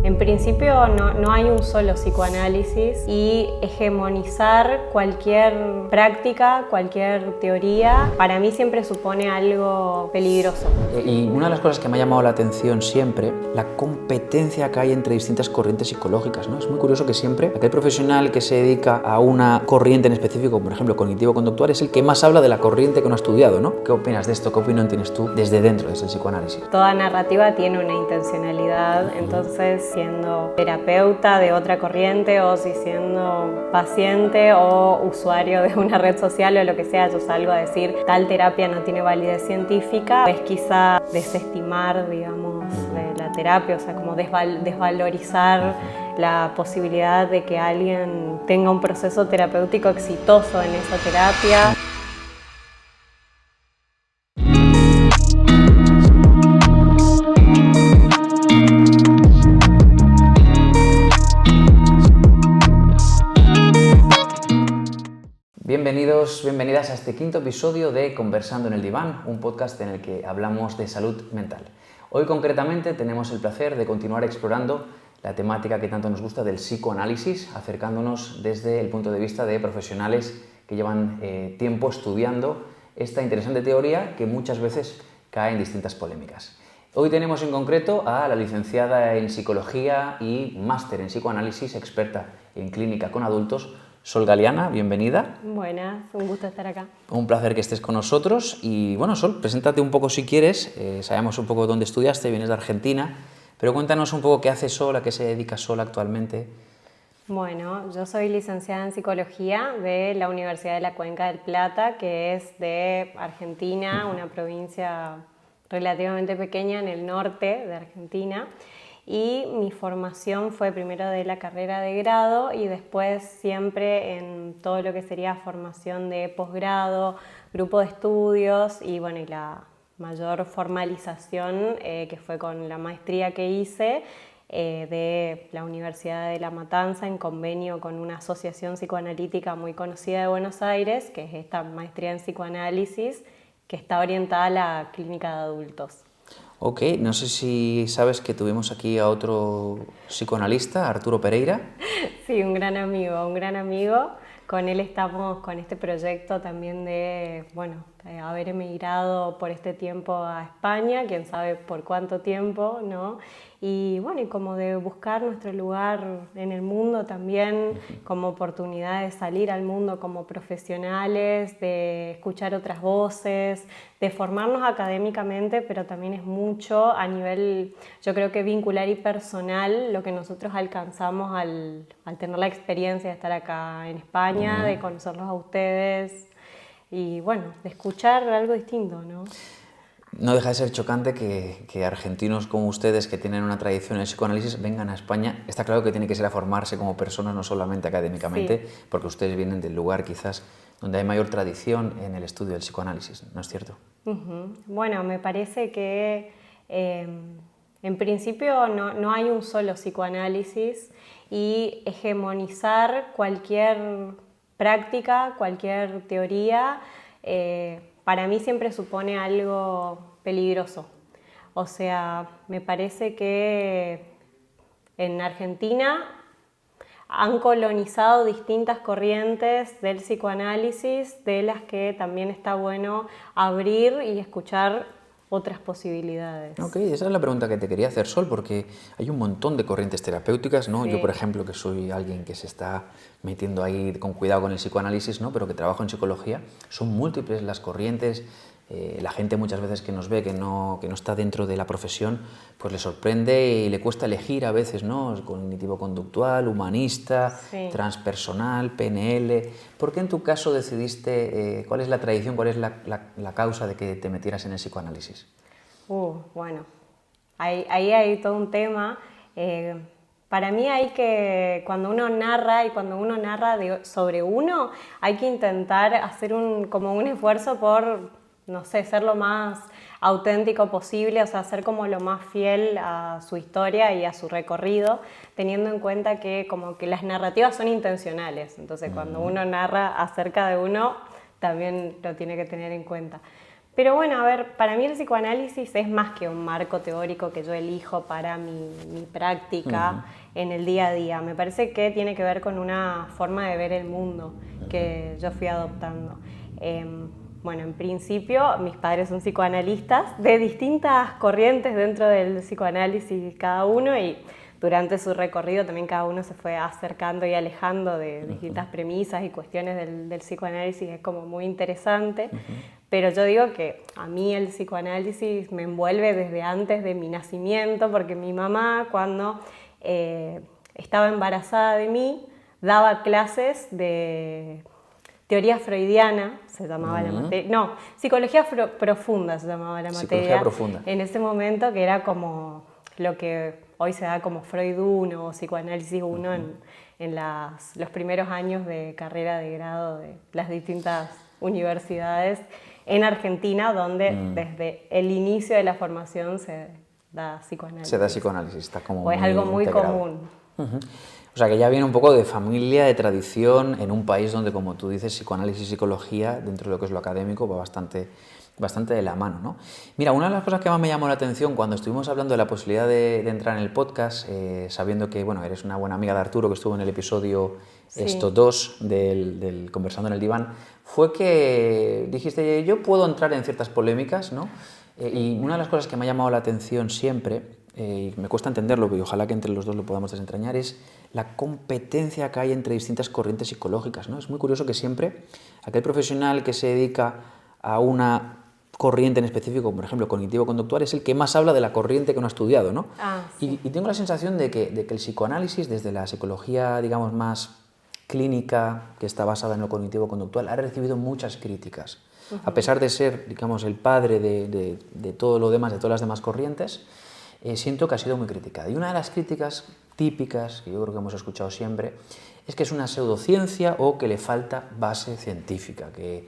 En principio no hay un solo psicoanálisis y hegemonizar cualquier práctica, cualquier teoría, para mí siempre supone algo peligroso. Y una de las cosas que me ha llamado la atención siempre, la competencia que hay entre distintas corrientes psicológicas, ¿no? Es muy curioso que siempre aquel profesional que se dedica a una corriente en específico, por ejemplo cognitivo-conductual, es el que más habla de la corriente que no ha estudiado, ¿no? ¿Qué opinas de esto? ¿Qué opinión tienes tú desde dentro, desde el psicoanálisis? Toda narrativa tiene una intencionalidad, entonces siendo terapeuta de otra corriente o si siendo paciente o usuario de una red social o lo que sea, yo salgo a decir tal terapia no tiene validez científica, es quizá desestimar, digamos, la terapia, o sea, como desvalorizar la posibilidad de que alguien tenga un proceso terapéutico exitoso en esa terapia. Bienvenidos, bienvenidas a este quinto episodio de Conversando en el Diván, un podcast en el que hablamos de salud mental. Hoy concretamente tenemos el placer de continuar explorando la temática que tanto nos gusta del psicoanálisis, acercándonos desde el punto de vista de profesionales que llevan tiempo estudiando esta interesante teoría que muchas veces cae en distintas polémicas. Hoy tenemos en concreto a la licenciada en Psicología y máster en Psicoanálisis, experta en clínica con adultos, Sol Galiana, bienvenida. Buenas, un gusto estar acá. Un placer que estés con nosotros y bueno, Sol, preséntate un poco si quieres, sabemos un poco dónde estudiaste, vienes de Argentina, pero cuéntanos un poco qué hace Sol, a qué se dedica Sol actualmente. Bueno, yo soy licenciada en Psicología de la Universidad de la Cuenca del Plata, que es de Argentina, una provincia relativamente pequeña en el norte de Argentina. Y mi formación fue primero de la carrera de grado y después siempre en todo lo que sería formación de posgrado, grupo de estudios y bueno, y la mayor formalización que fue con la maestría que hice de la Universidad de La Matanza en convenio con una asociación psicoanalítica muy conocida de Buenos Aires, que es esta maestría en psicoanálisis que está orientada a la clínica de adultos. Ok, no sé si sabes que tuvimos aquí a otro psicoanalista, Arturo Pereira. Sí, un gran amigo, un gran amigo. Con él estamos con este proyecto también de, bueno, haber emigrado por este tiempo a España, quién sabe por cuánto tiempo, ¿no? Y bueno, y como de buscar nuestro lugar en el mundo también, como oportunidad de salir al mundo como profesionales, de escuchar otras voces, de formarnos académicamente, pero también es mucho a nivel, yo creo que vincular y personal, lo que nosotros alcanzamos al tener la experiencia de estar acá en España, de conocerlos a ustedes y bueno, de escuchar algo distinto, ¿no? No deja de ser chocante que argentinos como ustedes, que tienen una tradición en el psicoanálisis, vengan a España. Está claro que tiene que ser a formarse como personas, no solamente académicamente, sí, porque ustedes vienen del lugar quizás donde hay mayor tradición en el estudio del psicoanálisis, ¿no es cierto? Bueno, me parece que en principio no hay un solo psicoanálisis y hegemonizar cualquier práctica, cualquier teoría, para mí siempre supone algo peligroso. O sea, me parece que en Argentina han colonizado distintas corrientes del psicoanálisis, de las que también está bueno abrir y escuchar otras posibilidades. Ok, esa es la pregunta que te quería hacer, Sol, porque hay un montón de corrientes terapéuticas, ¿no? Sí. Yo, por ejemplo, que soy alguien que se está metiendo ahí con cuidado con el psicoanálisis, ¿no? Pero que trabajo en psicología, son múltiples las corrientes. La gente muchas veces que nos ve que no está dentro de la profesión, pues le sorprende y le cuesta elegir a veces, ¿no? Cognitivo-conductual, humanista, sí, transpersonal, PNL. ¿Por qué en tu caso decidiste, cuál es la tradición, cuál es la causa de que te metieras en el psicoanálisis? Bueno, ahí hay todo un tema. Para mí hay que, cuando uno narra sobre uno, hay que intentar hacer como un esfuerzo por, no sé, ser lo más auténtico posible, o sea, ser como lo más fiel a su historia y a su recorrido, teniendo en cuenta que como que las narrativas son intencionales. Entonces, cuando uno narra acerca de uno, también lo tiene que tener en cuenta. Pero bueno, a ver, para mí el psicoanálisis es más que un marco teórico que yo elijo para mi práctica en el día a día. Me parece que tiene que ver con una forma de ver el mundo que yo fui adoptando. Bueno, en principio mis padres son psicoanalistas de distintas corrientes dentro del psicoanálisis cada uno, y durante su recorrido también cada uno se fue acercando y alejando de distintas premisas y cuestiones del psicoanálisis. Es como muy interesante, pero yo digo que a mí el psicoanálisis me envuelve desde antes de mi nacimiento, porque mi mamá, cuando estaba embarazada de mí, daba clases de teoría freudiana, se llamaba la materia. No, psicología profunda se llamaba la materia. Psicología profunda. En ese momento, que era como lo que hoy se da como Freud 1 o psicoanálisis 1 en los primeros años de carrera de grado de las distintas universidades en Argentina, donde desde el inicio de la formación se da psicoanálisis. Se da psicoanálisis, está como o es algo muy integrado. común. O sea, que ya viene un poco de familia, de tradición, en un país donde, como tú dices, psicoanálisis y psicología, dentro de lo que es lo académico, va bastante de la mano, ¿no? Mira, una de las cosas que más me llamó la atención cuando estuvimos hablando de la posibilidad de entrar en el podcast, sabiendo que, bueno, eres una buena amiga de Arturo, que estuvo en el episodio 2 del Conversando en el Diván, fue que dijiste, yo puedo entrar en ciertas polémicas, ¿no? Y una de las cosas que me ha llamado la atención siempre, y me cuesta entenderlo, y ojalá que entre los dos lo podamos desentrañar, es la competencia que hay entre distintas corrientes psicológicas, ¿no? Es muy curioso que siempre aquel profesional que se dedica a una corriente en específico, por ejemplo, cognitivo-conductual, es el que más habla de la corriente que no ha estudiado, ¿no? Sí. Y tengo la sensación de que el psicoanálisis, desde la psicología, digamos, más clínica, que está basada en lo cognitivo-conductual, ha recibido muchas críticas. A pesar de ser, digamos, el padre de todo lo demás, de todas las demás corrientes, siento que ha sido muy criticada. Y una de las críticas típicas, que yo creo que hemos escuchado siempre, es que es una pseudociencia o que le falta base científica, que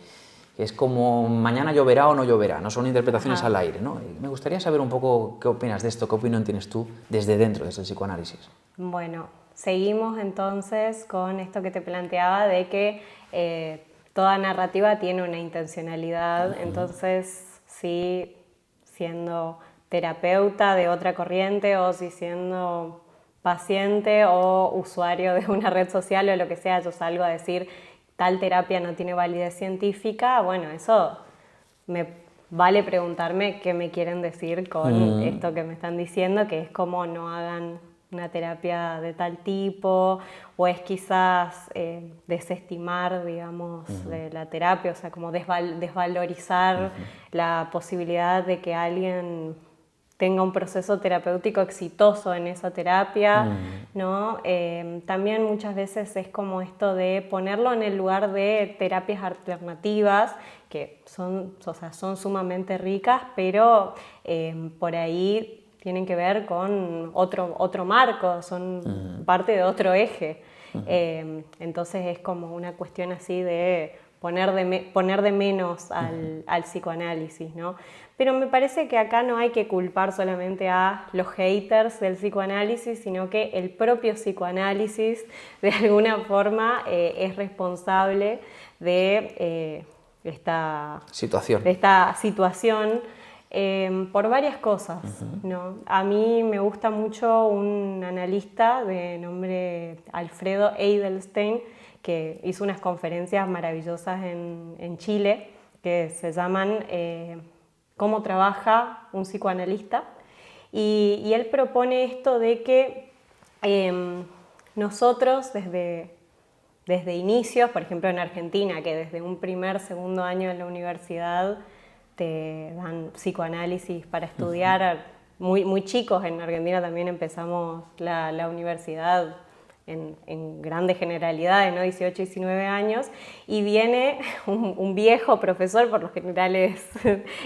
es como mañana lloverá o no lloverá, no son interpretaciones al aire, ¿no? Y me gustaría saber un poco qué opinas de esto, qué opinión tienes tú desde dentro, desde el psicoanálisis. Bueno, seguimos entonces con esto que te planteaba de que toda narrativa tiene una intencionalidad, entonces sí, siendo terapeuta de otra corriente o si siendo paciente o usuario de una red social o lo que sea, yo salgo a decir tal terapia no tiene validez científica, bueno, eso me vale preguntarme qué me quieren decir con esto que me están diciendo, que es como no hagan una terapia de tal tipo, o es quizás desestimar, digamos, de la terapia, o sea, como desvalorizar la posibilidad de que alguien tenga un proceso terapéutico exitoso en esa terapia, ¿no? También muchas veces es como esto de ponerlo en el lugar de terapias alternativas, que son sumamente ricas, pero por ahí tienen que ver con otro marco, son parte de otro eje. Entonces es como una cuestión así de poner de menos al psicoanálisis, ¿no? Pero me parece que acá no hay que culpar solamente a los haters del psicoanálisis, sino que el propio psicoanálisis de alguna forma es responsable de esta situación por varias cosas, ¿no? A mí me gusta mucho un analista de nombre Alfredo Edelstein, que hizo unas conferencias maravillosas en Chile que se llaman ¿Cómo trabaja un psicoanalista? Y él propone esto de que nosotros desde inicios, por ejemplo en Argentina, que desde un segundo año en la universidad te dan psicoanálisis para estudiar, muy chicos. En Argentina también empezamos la universidad en grandes generalidades, ¿no? 18, 19 años, y viene un viejo profesor, por lo general es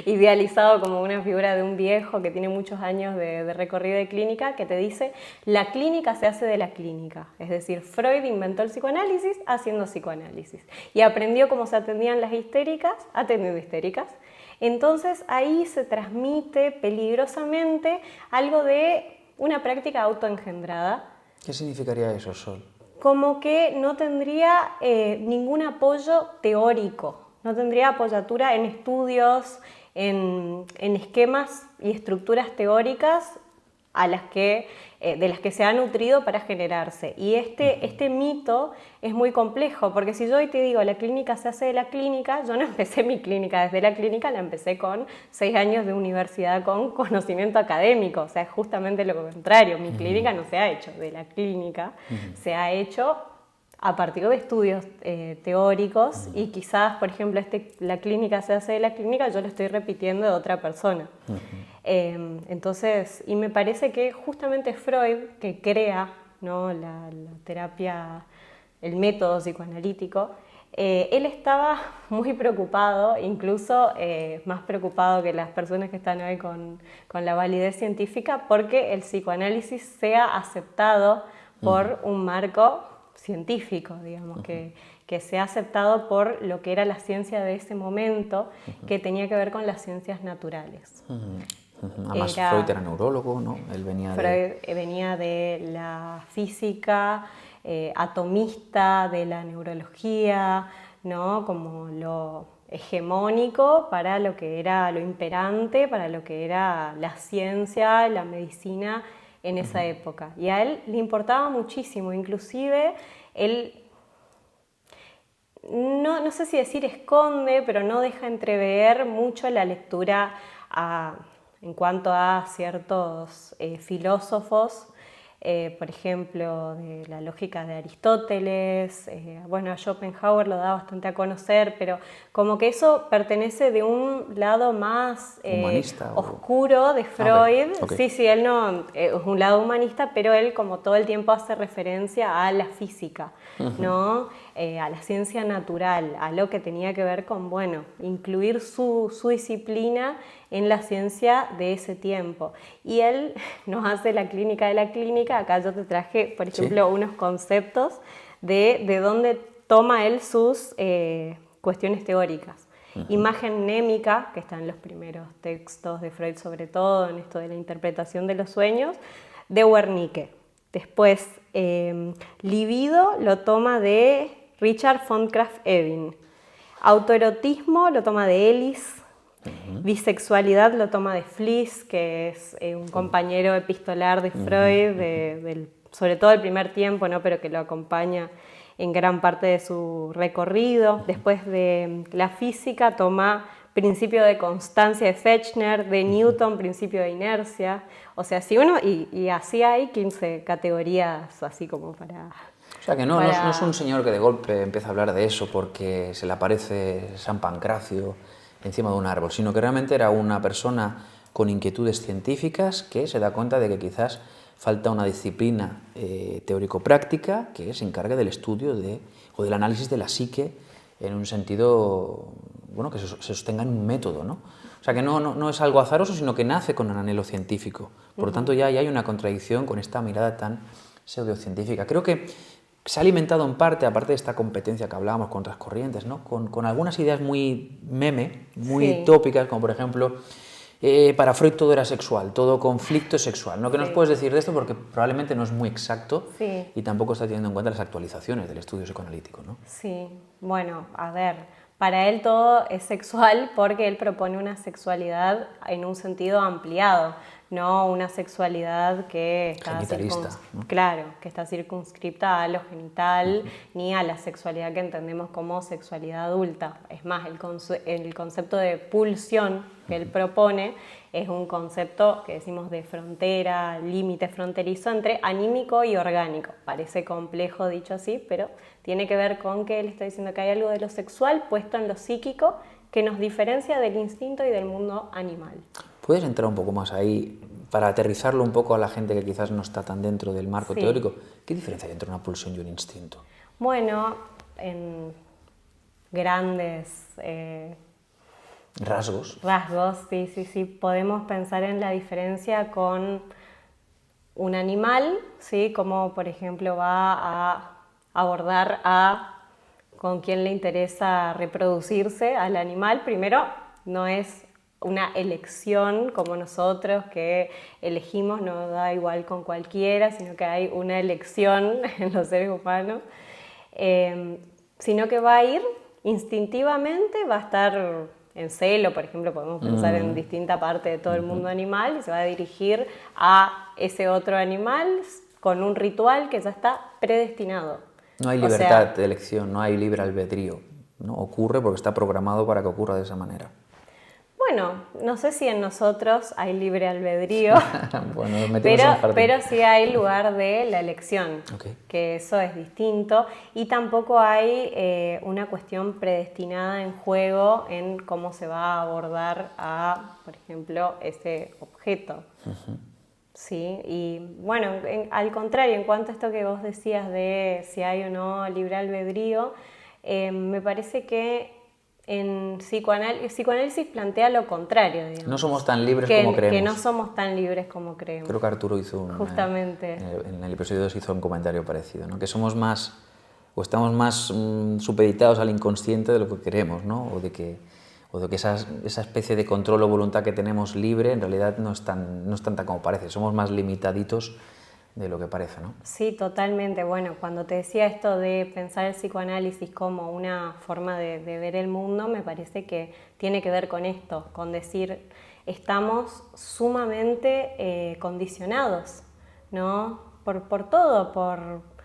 idealizado como una figura de un viejo que tiene muchos años de recorrido de clínica, que te dice, la clínica se hace de la clínica. Es decir, Freud inventó el psicoanálisis haciendo psicoanálisis y aprendió cómo se atendían las histéricas atendiendo histéricas. Entonces ahí se transmite peligrosamente algo de una práctica autoengendrada. ¿Qué significaría eso, Sol? Como que no tendría ningún apoyo teórico, no tendría apoyatura en estudios en esquemas y estructuras teóricas de las que se ha nutrido para generarse. Y este mito es muy complejo, porque si yo hoy te digo la clínica se hace de la clínica, yo no empecé mi clínica desde la clínica, la empecé con 6 años de universidad con conocimiento académico, o sea, es justamente lo contrario, mi clínica no se ha hecho de la clínica, se ha hecho a partir de estudios teóricos y quizás, por ejemplo, la clínica se hace de la clínica, yo lo estoy repitiendo de otra persona. Entonces, y me parece que justamente Freud, que crea, ¿no?, la terapia, el método psicoanalítico, él estaba muy preocupado, incluso más preocupado que las personas que están hoy con la validez científica, porque el psicoanálisis sea aceptado por un marco científico, digamos, que sea aceptado por lo que era la ciencia de ese momento, que tenía que ver con las ciencias naturales. Además, Freud era neurólogo, ¿no? Freud venía de la física atomista, de la neurología, ¿no?, como lo hegemónico para lo que era lo imperante, para lo que era la ciencia, la medicina en esa época. Y a él le importaba muchísimo, inclusive él, no sé si decir esconde, pero no deja entrever mucho la lectura en cuanto a ciertos filósofos, por ejemplo, de la lógica de Aristóteles, bueno, a Schopenhauer lo da bastante a conocer, pero como que eso pertenece de un lado más humanista, oscuro de Freud. Okay. Sí, él no es un lado humanista, pero él como todo el tiempo hace referencia a la física, ¿no? A la ciencia natural, a lo que tenía que ver con, bueno, incluir su disciplina en la ciencia de ese tiempo. Y él nos hace la clínica de la clínica. Acá yo te traje, por ejemplo, unos conceptos de dónde toma él sus cuestiones teóricas. Imagen mnémica, que está en los primeros textos de Freud, sobre todo en esto de la interpretación de los sueños, de Wernicke. Después, libido lo toma de Richard von Krafft-Ebing. Autoerotismo lo toma de Ellis. Bisexualidad lo toma de Fliess, que es un compañero epistolar de Freud, sobre todo el primer tiempo, ¿no?, pero que lo acompaña en gran parte de su recorrido. Después de la física toma principio de constancia de Fechner, de Newton, principio de inercia. O sea, si uno, y así hay 15 categorías así como para... O sea, que no es un señor que de golpe empieza a hablar de eso porque se le aparece San Pancracio encima de un árbol, sino que realmente era una persona con inquietudes científicas que se da cuenta de que quizás falta una disciplina teórico-práctica que se encargue del estudio o del análisis de la psique en un sentido, bueno, que se sostenga en un método, ¿no? O sea, que no es algo azaroso, sino que nace con un anhelo científico. Por lo tanto, ya hay una contradicción con esta mirada tan pseudocientífica. Creo que se ha alimentado en parte, aparte de esta competencia que hablábamos con otras corrientes, ¿no?, con algunas ideas muy muy tópicas, como por ejemplo, para Freud todo era sexual, todo conflicto sexual. ¿No? ¿Qué nos puedes decir de esto? Porque probablemente no es muy exacto y tampoco está teniendo en cuenta las actualizaciones del estudio psicoanalítico, ¿no? Sí, bueno, a ver, para él todo es sexual porque él propone una sexualidad en un sentido ampliado, no una sexualidad que está ¿no? Claro, que está circunscripta a lo genital ni a la sexualidad que entendemos como sexualidad adulta. Es más, el concepto de pulsión que él propone es un concepto que decimos de frontera, límite fronterizo entre anímico y orgánico. Parece complejo dicho así, pero tiene que ver con que él está diciendo que hay algo de lo sexual puesto en lo psíquico que nos diferencia del instinto y del mundo animal. ¿Puedes entrar un poco más ahí para aterrizarlo un poco a la gente que quizás no está tan dentro del marco teórico? ¿Qué diferencia hay entre una pulsión y un instinto? Bueno, en grandes rasgos, sí, podemos pensar en la diferencia con un animal, ¿sí? Como por ejemplo va a abordar con quien le interesa reproducirse al animal. Primero, no es una elección como nosotros que elegimos, no da igual con cualquiera, sino que hay una elección en los seres humanos, sino que va a ir instintivamente, va a estar en celo, por ejemplo, podemos pensar en distinta parte de todo el mundo animal, y se va a dirigir a ese otro animal con un ritual que ya está predestinado. No hay libertad de elección, no hay libre albedrío, ¿no? Ocurre porque está programado para que ocurra de esa manera. Bueno, no sé si en nosotros hay libre albedrío, Bueno, nos metimos en un jardín. pero sí hay lugar de la elección, que eso es distinto, y tampoco hay una cuestión predestinada en juego en cómo se va a abordar a, por ejemplo, ese objeto. Sí, y bueno, al contrario, en cuanto a esto que vos decías de si hay o no libre albedrío, me parece que en psicoanálisis plantea lo contrario, digamos. No somos tan libres como creemos. Que no somos tan libres como creemos. Creo que Arturo hizo justamente. En el episodio 2 hizo un comentario parecido, ¿no? Que somos más, o estamos más supeditados al inconsciente de lo que queremos, ¿no? O de que esa especie de control o voluntad que tenemos libre en realidad no es tanta como parece. Somos más limitaditos de lo que parece, ¿no? Sí, totalmente. Bueno, cuando te decía esto de pensar el psicoanálisis como una forma de ver el mundo, me parece que tiene que ver con esto, con decir, estamos sumamente condicionados, ¿no? Por todo, por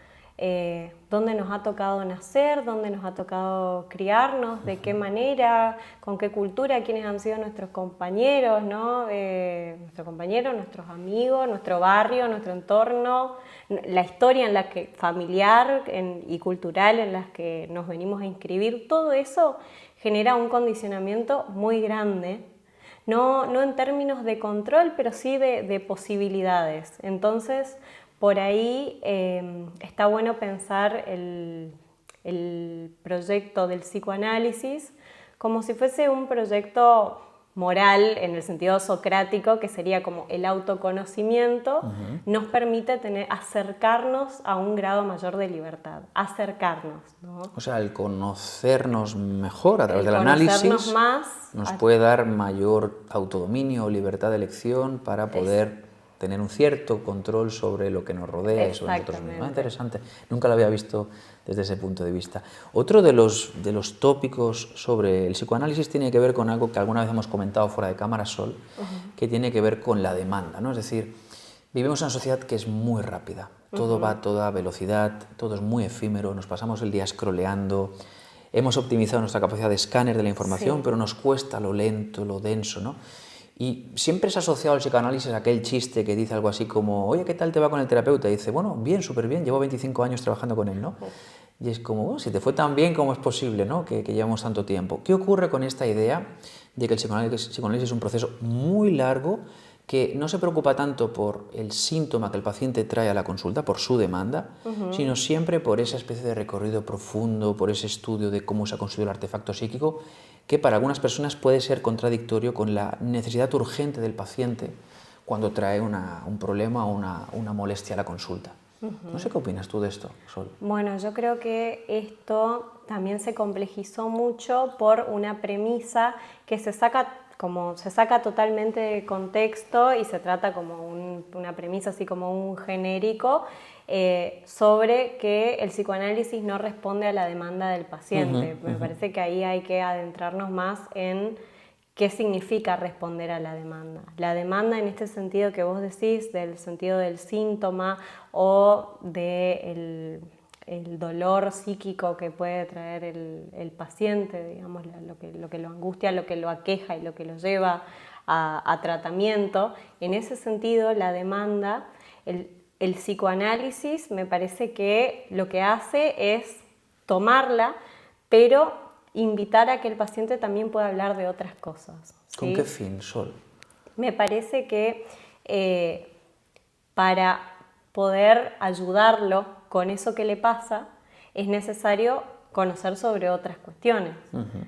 dónde nos ha tocado nacer, dónde nos ha tocado criarnos, de qué manera, con qué cultura, quiénes han sido nuestros compañeros, ¿no? Nuestros compañeros, nuestros amigos, nuestro barrio, nuestro entorno, la historia en la que, familiar y cultural en la que nos venimos a inscribir, todo eso genera un condicionamiento muy grande, no en términos de control, pero sí de posibilidades. Entonces, por ahí está bueno pensar el proyecto del psicoanálisis como si fuese un proyecto moral en el sentido socrático, que sería como el autoconocimiento, nos permite acercarnos a un grado mayor de libertad, acercarnos, ¿no? O sea, el conocernos mejor a través del análisis nos puede dar mayor autodominio o libertad de elección para poder tener un cierto control sobre lo que nos rodea y sobre nosotros mismos. Interesante, nunca lo había visto desde ese punto de vista. Otro de los tópicos sobre el psicoanálisis tiene que ver con algo que alguna vez hemos comentado fuera de cámara, Sol, que tiene que ver con la demanda, ¿no? Es decir, vivimos en una sociedad que es muy rápida, todo va a toda velocidad, todo es muy efímero, nos pasamos el día scrolleando, hemos optimizado nuestra capacidad de escáner de la información, pero nos cuesta lo lento, lo denso, ¿no? Y siempre se ha asociado al psicoanálisis a aquel chiste que dice algo así como, oye, ¿qué tal te va con el terapeuta? Y dice, bueno, bien, súper bien, llevo 25 años trabajando con él, ¿no? Y es como, bueno, si te fue tan bien, ¿cómo es posible, ¿no? que llevamos tanto tiempo? ¿Qué ocurre con esta idea de que el psicoanálisis es un proceso muy largo que no se preocupa tanto por el síntoma que el paciente trae a la consulta, por su demanda, sino siempre por esa especie de recorrido profundo, por ese estudio de cómo se ha construido el artefacto psíquico, que para algunas personas puede ser contradictorio con la necesidad urgente del paciente cuando trae un problema o una molestia a la consulta. No sé qué opinas tú de esto, Sol. Bueno, yo creo que esto también se complejizó mucho por una premisa que se saca totalmente de contexto y se trata como una premisa así como un genérico sobre que el psicoanálisis no responde a la demanda del paciente. Me parece que ahí hay que adentrarnos más en qué significa responder a la demanda. La demanda en este sentido que vos decís, del sentido del síntoma o del dolor psíquico que puede traer el paciente, digamos, lo que lo angustia, lo que lo aqueja y lo que lo lleva a tratamiento. En ese sentido, la demanda, el psicoanálisis me parece que lo que hace es tomarla, pero invitar a que el paciente también pueda hablar de otras cosas, ¿sí? ¿Con qué fin, Sol? Me parece que para poder ayudarlo con eso que le pasa, es necesario conocer sobre otras cuestiones,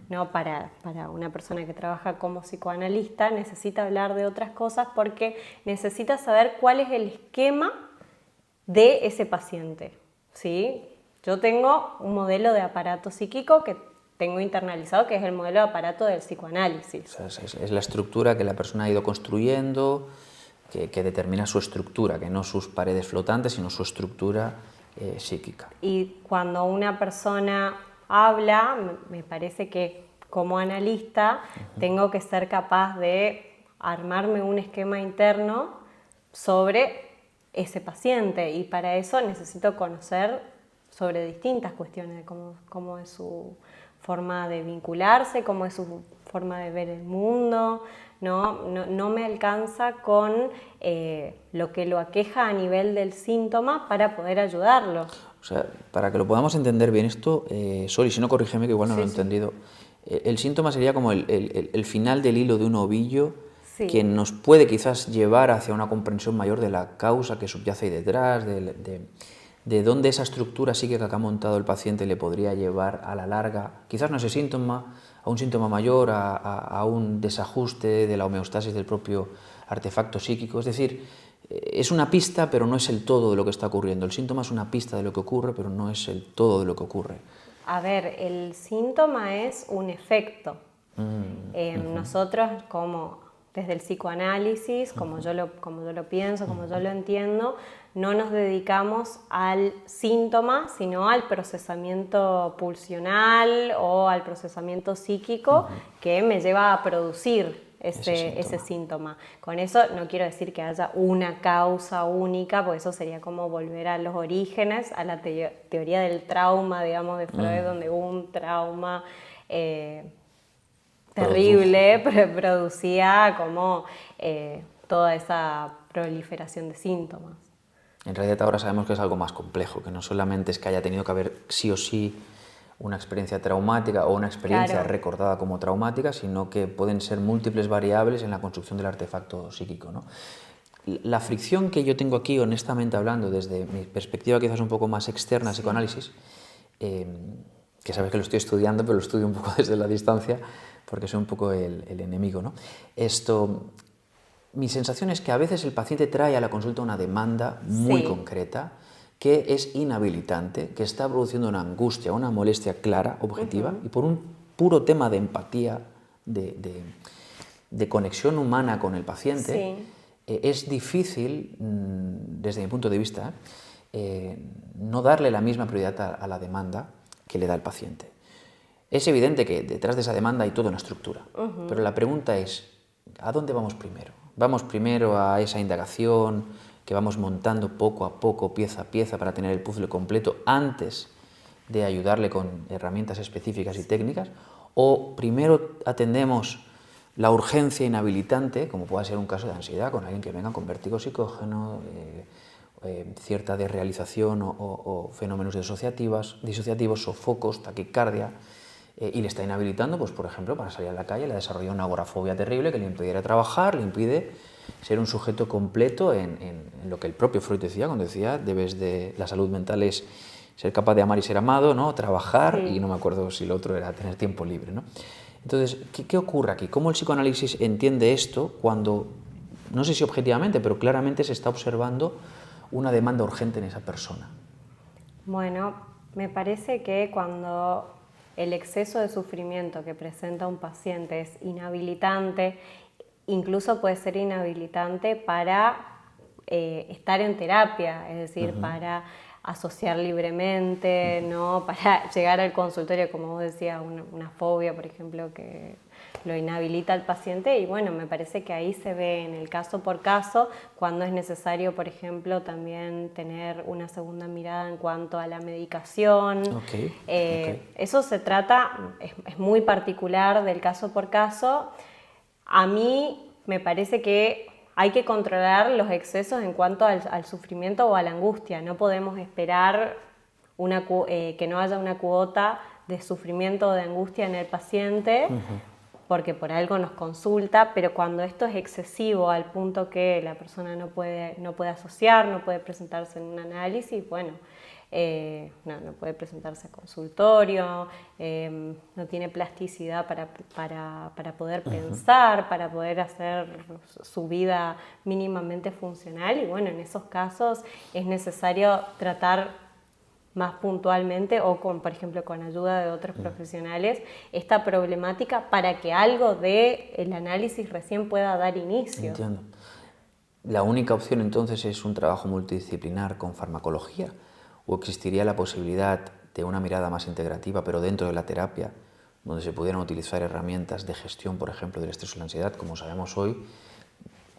¿no? Para una persona que trabaja como psicoanalista necesita hablar de otras cosas porque necesita saber cuál es el esquema de ese paciente, ¿sí? Yo tengo un modelo de aparato psíquico que tengo internalizado, que es el modelo de aparato del psicoanálisis. O sea, es la estructura que la persona ha ido construyendo, que determina su estructura, que no sus paredes flotantes, sino su estructura psíquica. Y cuando una persona habla, me parece que como analista, tengo que ser capaz de armarme un esquema interno sobre ese paciente, y para eso necesito conocer sobre distintas cuestiones de cómo es su forma de vincularse, cómo es su forma de ver el mundo. No me alcanza con lo que lo aqueja a nivel del síntoma para poder ayudarlo. O sea, para que lo podamos entender bien esto, Sol, y si no, corrígeme que igual no lo he entendido. El síntoma sería como el final del hilo de un ovillo que nos puede quizás llevar hacia una comprensión mayor de la causa que subyace ahí detrás, de dónde esa estructura psíquica que ha montado el paciente le podría llevar a la larga, quizás no ese síntoma, a un síntoma mayor, a un desajuste de la homeostasis del propio artefacto psíquico. Es decir, es una pista, pero no es el todo de lo que está ocurriendo. El síntoma es una pista de lo que ocurre, pero no es el todo de lo que ocurre. A ver, el síntoma es un efecto. Nosotros, desde el psicoanálisis, como yo lo pienso, como yo lo entiendo, no nos dedicamos al síntoma, sino al procesamiento pulsional o al procesamiento psíquico que me lleva a producir ese síntoma. Con eso no quiero decir que haya una causa única, porque eso sería como volver a los orígenes, a la teoría del trauma, digamos, de Freud, donde un trauma terrible producía como toda esa proliferación de síntomas. En realidad ahora sabemos que es algo más complejo, que no solamente es que haya tenido que haber sí o sí una experiencia traumática o una experiencia recordada como traumática, sino que pueden ser múltiples variables en la construcción del artefacto psíquico, ¿no? La fricción que yo tengo aquí, honestamente hablando, desde mi perspectiva quizás un poco más externa, psicoanálisis, que sabes que lo estoy estudiando, pero lo estudio un poco desde la distancia, porque soy un poco el enemigo, ¿no? Mi sensación es que a veces el paciente trae a la consulta una demanda muy concreta, que es inhabilitante, que está produciendo una angustia, una molestia clara, objetiva, y por un puro tema de empatía, de conexión humana con el paciente, es difícil, desde mi punto de vista, no darle la misma prioridad a la demanda que le da el paciente. Es evidente que detrás de esa demanda hay toda una estructura, pero la pregunta es, ¿a dónde vamos primero? ¿Vamos primero a esa indagación que vamos montando poco a poco, pieza a pieza, para tener el puzzle completo antes de ayudarle con herramientas específicas y técnicas? ¿O primero atendemos la urgencia inhabilitante, como pueda ser un caso de ansiedad, con alguien que venga con vértigo psicógeno, cierta desrealización o fenómenos disociativos, sofocos, taquicardia, y le está inhabilitando, pues, por ejemplo, para salir a la calle? Le ha desarrollado una agorafobia terrible que le impidiera trabajar, le impide ser un sujeto completo en lo que el propio Freud decía, cuando decía la salud mental es ser capaz de amar y ser amado, ¿no? Trabajar, y no me acuerdo si lo otro era tener tiempo libre, ¿no? Entonces, ¿qué ocurre aquí? ¿Cómo el psicoanálisis entiende esto cuando, no sé si objetivamente, pero claramente se está observando una demanda urgente en esa persona? Bueno, me parece que cuando el exceso de sufrimiento que presenta un paciente es inhabilitante, incluso puede ser inhabilitante para estar en terapia, es decir, para asociar libremente, ¿no? Para llegar al consultorio, como vos decías, una fobia, por ejemplo, que lo inhabilita al paciente, y bueno, me parece que ahí se ve en el caso por caso cuando es necesario, por ejemplo, también tener una segunda mirada en cuanto a la medicación. Eso se trata, es muy particular del caso por caso. A mí me parece que hay que controlar los excesos en cuanto al sufrimiento o a la angustia. No podemos esperar que no haya una cuota de sufrimiento o de angustia en el paciente, porque por algo nos consulta, pero cuando esto es excesivo al punto que la persona no puede asociar, no puede presentarse en un análisis, bueno, no puede presentarse a consultorio, no tiene plasticidad para poder pensar, para poder hacer su vida mínimamente funcional, y bueno, en esos casos es necesario tratar más puntualmente o por ejemplo con ayuda de otros profesionales esta problemática para que algo del análisis recién pueda dar inicio. Entiendo. ¿La única opción entonces es un trabajo multidisciplinar con farmacología? ¿O existiría la posibilidad de una mirada más integrativa, pero dentro de la terapia, donde se pudieran utilizar herramientas de gestión, por ejemplo, del estrés o la ansiedad, como sabemos hoy,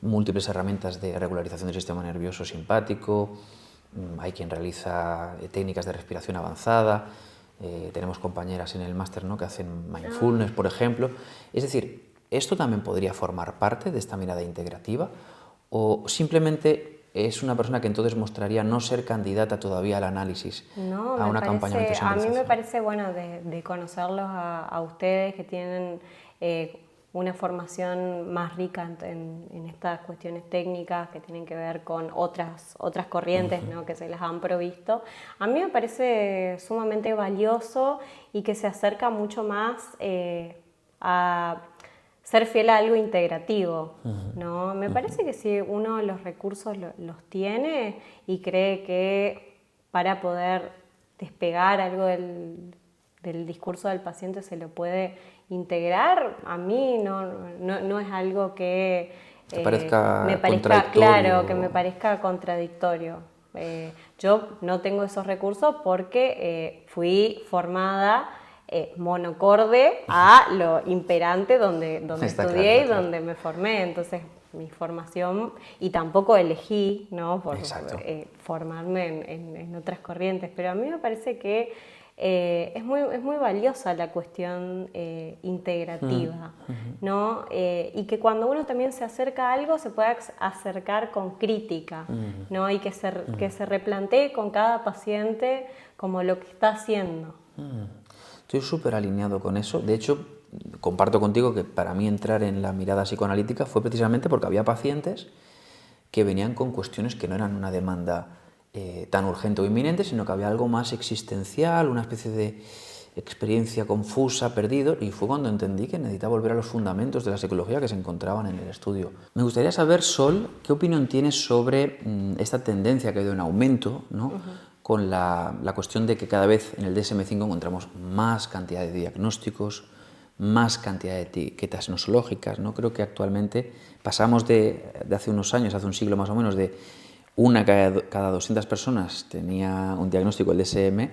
múltiples herramientas de regularización del sistema nervioso simpático, hay quien realiza técnicas de respiración avanzada, tenemos compañeras en el máster, ¿no?, que hacen mindfulness, por ejemplo. Es decir, ¿esto también podría formar parte de esta mirada integrativa o simplemente es una persona que entonces mostraría no ser candidata todavía al análisis, No, a un acompañamiento de a mí me sensibilización? parece bueno de conocerlos a ustedes que tienen una formación más rica en estas cuestiones técnicas que tienen que ver con otras corrientes, ¿no?, que se les han provisto. A mí me parece sumamente valioso y que se acerca mucho más a ser fiel a algo integrativo, ¿no? Me parece que si uno los recursos los tiene y cree que para poder despegar algo del discurso del paciente se lo puede integrar, a mí no es algo que ¿Te parezca me parezca contradictorio? claro, que me parezca contradictorio. Yo no tengo esos recursos porque fui formada monocorde a lo imperante donde Está estudié claro, y donde me formé. Entonces, mi formación, y tampoco elegí, ¿no?, por formarme en otras corrientes, pero a mí me parece que es muy valiosa la cuestión integrativa, ¿no? Y que cuando uno también se acerca a algo se pueda acercar con crítica, ¿no? Y que se replantee con cada paciente como lo que está haciendo. Estoy súper alineado con eso. De hecho, comparto contigo que para mí entrar en la mirada psicoanalítica fue precisamente porque había pacientes que venían con cuestiones que no eran una demanda tan urgente o inminente, sino que había algo más existencial, una especie de experiencia confusa, perdido, y fue cuando entendí que necesitaba volver a los fundamentos de la psicología que se encontraban en el estudio. Me gustaría saber, Sol, ¿qué opinión tienes sobre esta tendencia que ha ido en aumento, ¿no?, con la cuestión de que cada vez en el DSM-5 encontramos más cantidad de diagnósticos, más cantidad de etiquetas nosológicas, ¿no? Creo que actualmente pasamos de hace unos años, hace un siglo más o menos, de una cada 200 personas tenía un diagnóstico del DSM,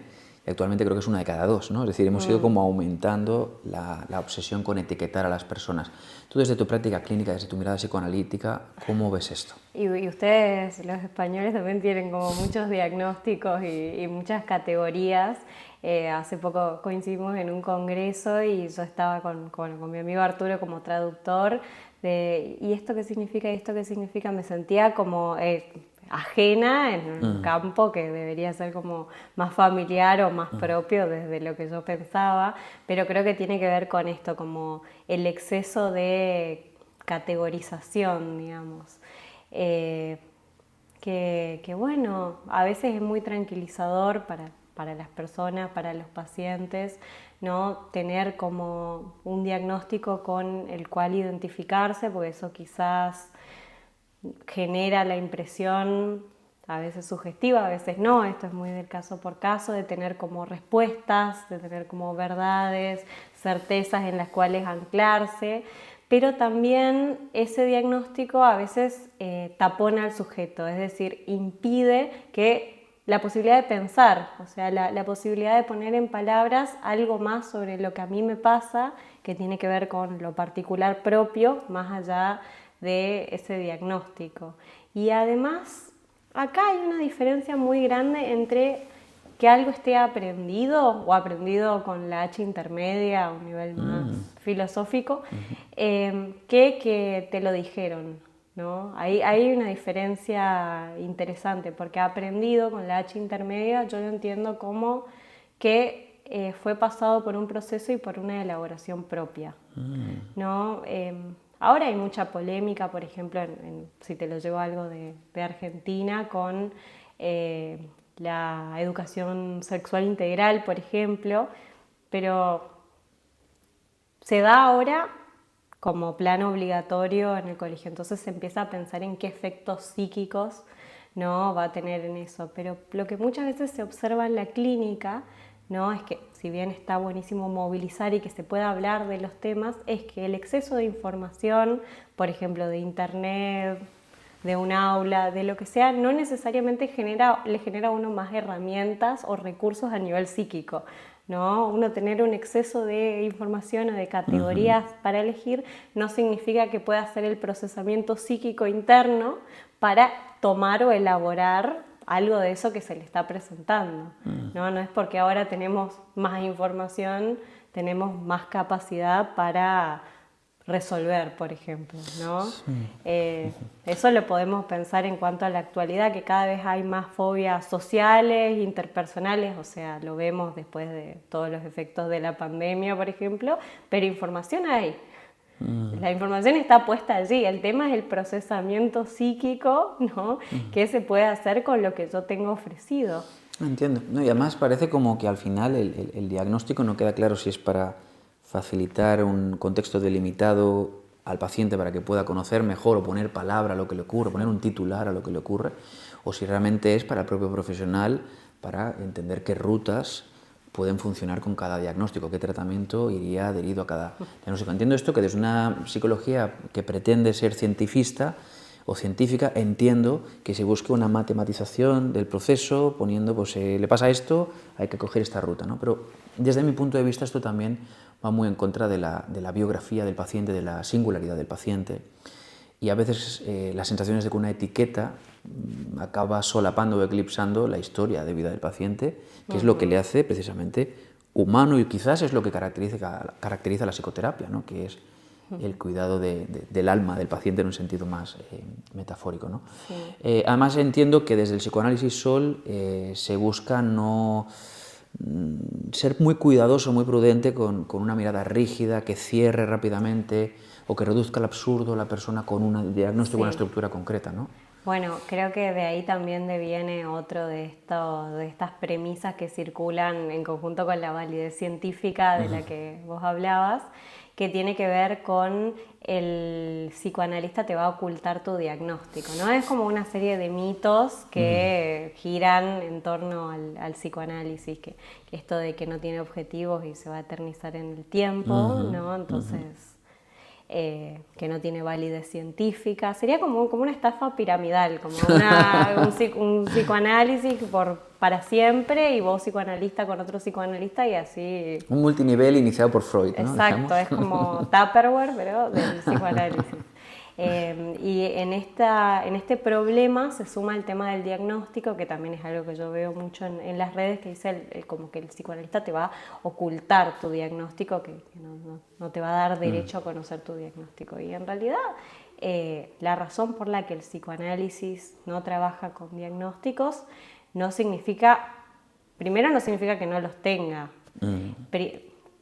y actualmente creo que es una de cada dos, ¿no? Es decir, hemos ido como aumentando la obsesión con etiquetar a las personas. Tú, desde tu práctica clínica, desde tu mirada psicoanalítica, ¿cómo ves esto? Y ustedes, los españoles, también tienen como muchos diagnósticos y muchas categorías. Hace poco coincidimos en un congreso y yo estaba con mi amigo Arturo como traductor ¿y esto qué significa? ¿Y esto qué significa? Me sentía como ajena en un campo que debería ser como más familiar o más propio desde lo que yo pensaba, pero creo que tiene que ver con esto, como el exceso de categorización, digamos. Que bueno, a veces es muy tranquilizador para las personas, para los pacientes, ¿no?, tener como un diagnóstico con el cual identificarse, porque eso quizás genera la impresión, a veces sugestiva, a veces no, esto es muy del caso por caso, de tener como respuestas, de tener como verdades, certezas en las cuales anclarse, pero también ese diagnóstico a veces tapona al sujeto, es decir, impide que la posibilidad de pensar, o sea, la posibilidad de poner en palabras algo más sobre lo que a mí me pasa, que tiene que ver con lo particular propio, más allá de ese diagnóstico. Y además, acá hay una diferencia muy grande entre que algo esté aprendido o aprendido con la H intermedia a un nivel más filosófico, que te lo dijeron, ¿no? Hay una diferencia interesante, porque aprendido con la H intermedia yo lo entiendo como que fue pasado por un proceso y por una elaboración propia, ¿no? Ahora hay mucha polémica, por ejemplo, si te lo llevo algo de Argentina, con la educación sexual integral, por ejemplo, pero se da ahora como plan obligatorio en el colegio, entonces se empieza a pensar en qué efectos psíquicos, ¿no?, va a tener en eso, pero lo que muchas veces se observa en la clínica, ¿no?, es que si bien está buenísimo movilizar y que se pueda hablar de los temas, es que el exceso de información, por ejemplo, de internet, de un aula, de lo que sea, no necesariamente le genera a uno más herramientas o recursos a nivel psíquico, ¿no? Uno tener un exceso de información o de categorías para elegir no significa que pueda hacer el procesamiento psíquico interno para tomar o elaborar algo de eso que se le está presentando, ¿no? No es porque ahora tenemos más información, tenemos más capacidad para resolver, por ejemplo, ¿no? Eso lo podemos pensar en cuanto a la actualidad, que cada vez hay más fobias sociales, interpersonales, o sea, lo vemos después de todos los efectos de la pandemia, por ejemplo, pero información hay. La información está puesta allí, el tema es el procesamiento psíquico, ¿no? ¿Qué se puede hacer con lo que yo tengo ofrecido? Entiendo. No, y además parece como que al final el diagnóstico no queda claro si es para facilitar un contexto delimitado al paciente para que pueda conocer mejor o poner palabra a lo que le ocurre, poner un titular a lo que le ocurre, o si realmente es para el propio profesional para entender qué rutas pueden funcionar con cada diagnóstico, qué tratamiento iría adherido a cada diagnóstico. Entiendo esto que desde una psicología que pretende ser cientifista o científica, entiendo que se busque una matematización del proceso, poniendo, pues le pasa esto, hay que coger esta ruta, ¿no? Pero desde mi punto de vista esto también va muy en contra de la biografía del paciente, de la singularidad del paciente. Y a veces la sensación es de que una etiqueta acaba solapando o eclipsando la historia de vida del paciente, que es lo que le hace precisamente humano y quizás es lo que caracteriza la psicoterapia, ¿no? Que es el cuidado del alma del paciente en un sentido más metafórico, ¿no? Sí. Además entiendo que desde el psicoanálisis Sol se busca no ser muy cuidadoso, muy prudente con una mirada rígida que cierre rápidamente o que reduzca al absurdo a la persona con un diagnóstico, sí, una estructura concreta, ¿no? Bueno, creo que de ahí también deviene otro de estas premisas que circulan en conjunto con la validez científica de la que vos hablabas, que tiene que ver con el psicoanalista te va a ocultar tu diagnóstico, ¿no? Es como una serie de mitos que giran en torno al psicoanálisis, que esto de que no tiene objetivos y se va a eternizar en el tiempo, ¿no? Entonces... que no tiene validez científica, sería como una estafa piramidal, como un psicoanálisis para siempre y vos psicoanalista con otro psicoanalista y así... Un multinivel iniciado por Freud, ¿no? Exacto, es como Tupperware, pero del psicoanálisis. Y en este problema se suma el tema del diagnóstico, que también es algo que yo veo mucho en las redes, que dice como que el psicoanalista te va a ocultar tu diagnóstico, que no te va a dar derecho a conocer tu diagnóstico. Y en realidad la razón por la que el psicoanálisis no trabaja con diagnósticos no significa que no los tenga.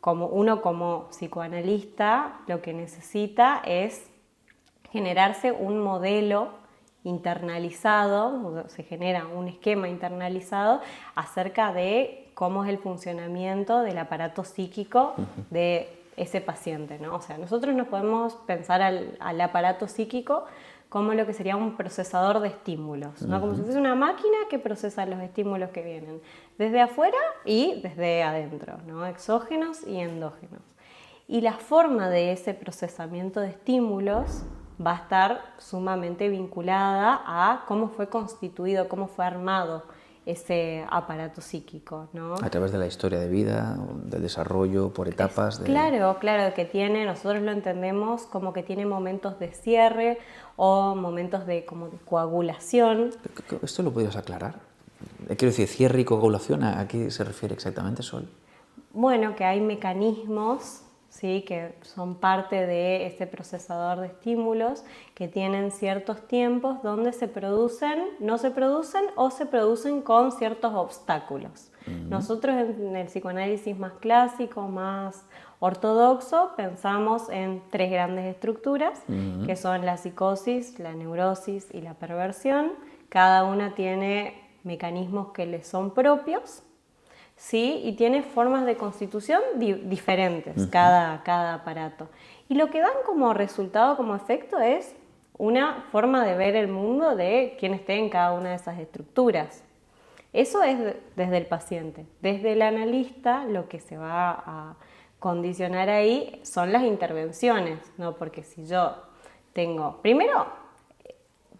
Como psicoanalista lo que necesita es generarse un modelo internalizado, se genera un esquema internalizado acerca de cómo es el funcionamiento del aparato psíquico de ese paciente, ¿no? O sea, nosotros nos podemos pensar al aparato psíquico como lo que sería un procesador de estímulos, ¿no? Como si fuese una máquina que procesa los estímulos que vienen desde afuera y desde adentro, ¿no? Exógenos y endógenos. Y la forma de ese procesamiento de estímulos va a estar sumamente vinculada a cómo fue constituido, cómo fue armado ese aparato psíquico, ¿no? A través de la historia de vida, del desarrollo por etapas. Claro, que nosotros lo entendemos como que tiene momentos de cierre o momentos como de coagulación. ¿Esto lo podrías aclarar? Quiero decir, cierre y coagulación, ¿a qué se refiere exactamente, Sol? Bueno, que hay mecanismos, ¿sí?, que son parte de este procesador de estímulos que tienen ciertos tiempos donde no se producen o se producen con ciertos obstáculos. Nosotros en el psicoanálisis más clásico, más ortodoxo, pensamos en 3 grandes estructuras, que son la psicosis, la neurosis y la perversión. Cada una tiene mecanismos que les son propios, ¿sí? Y tiene formas de constitución diferentes, cada aparato. Y lo que dan como resultado, como efecto, es una forma de ver el mundo de quien esté en cada una de esas estructuras. Eso es desde el paciente. Desde el analista, lo que se va a condicionar ahí son las intervenciones, ¿no? Porque si yo tengo... Primero,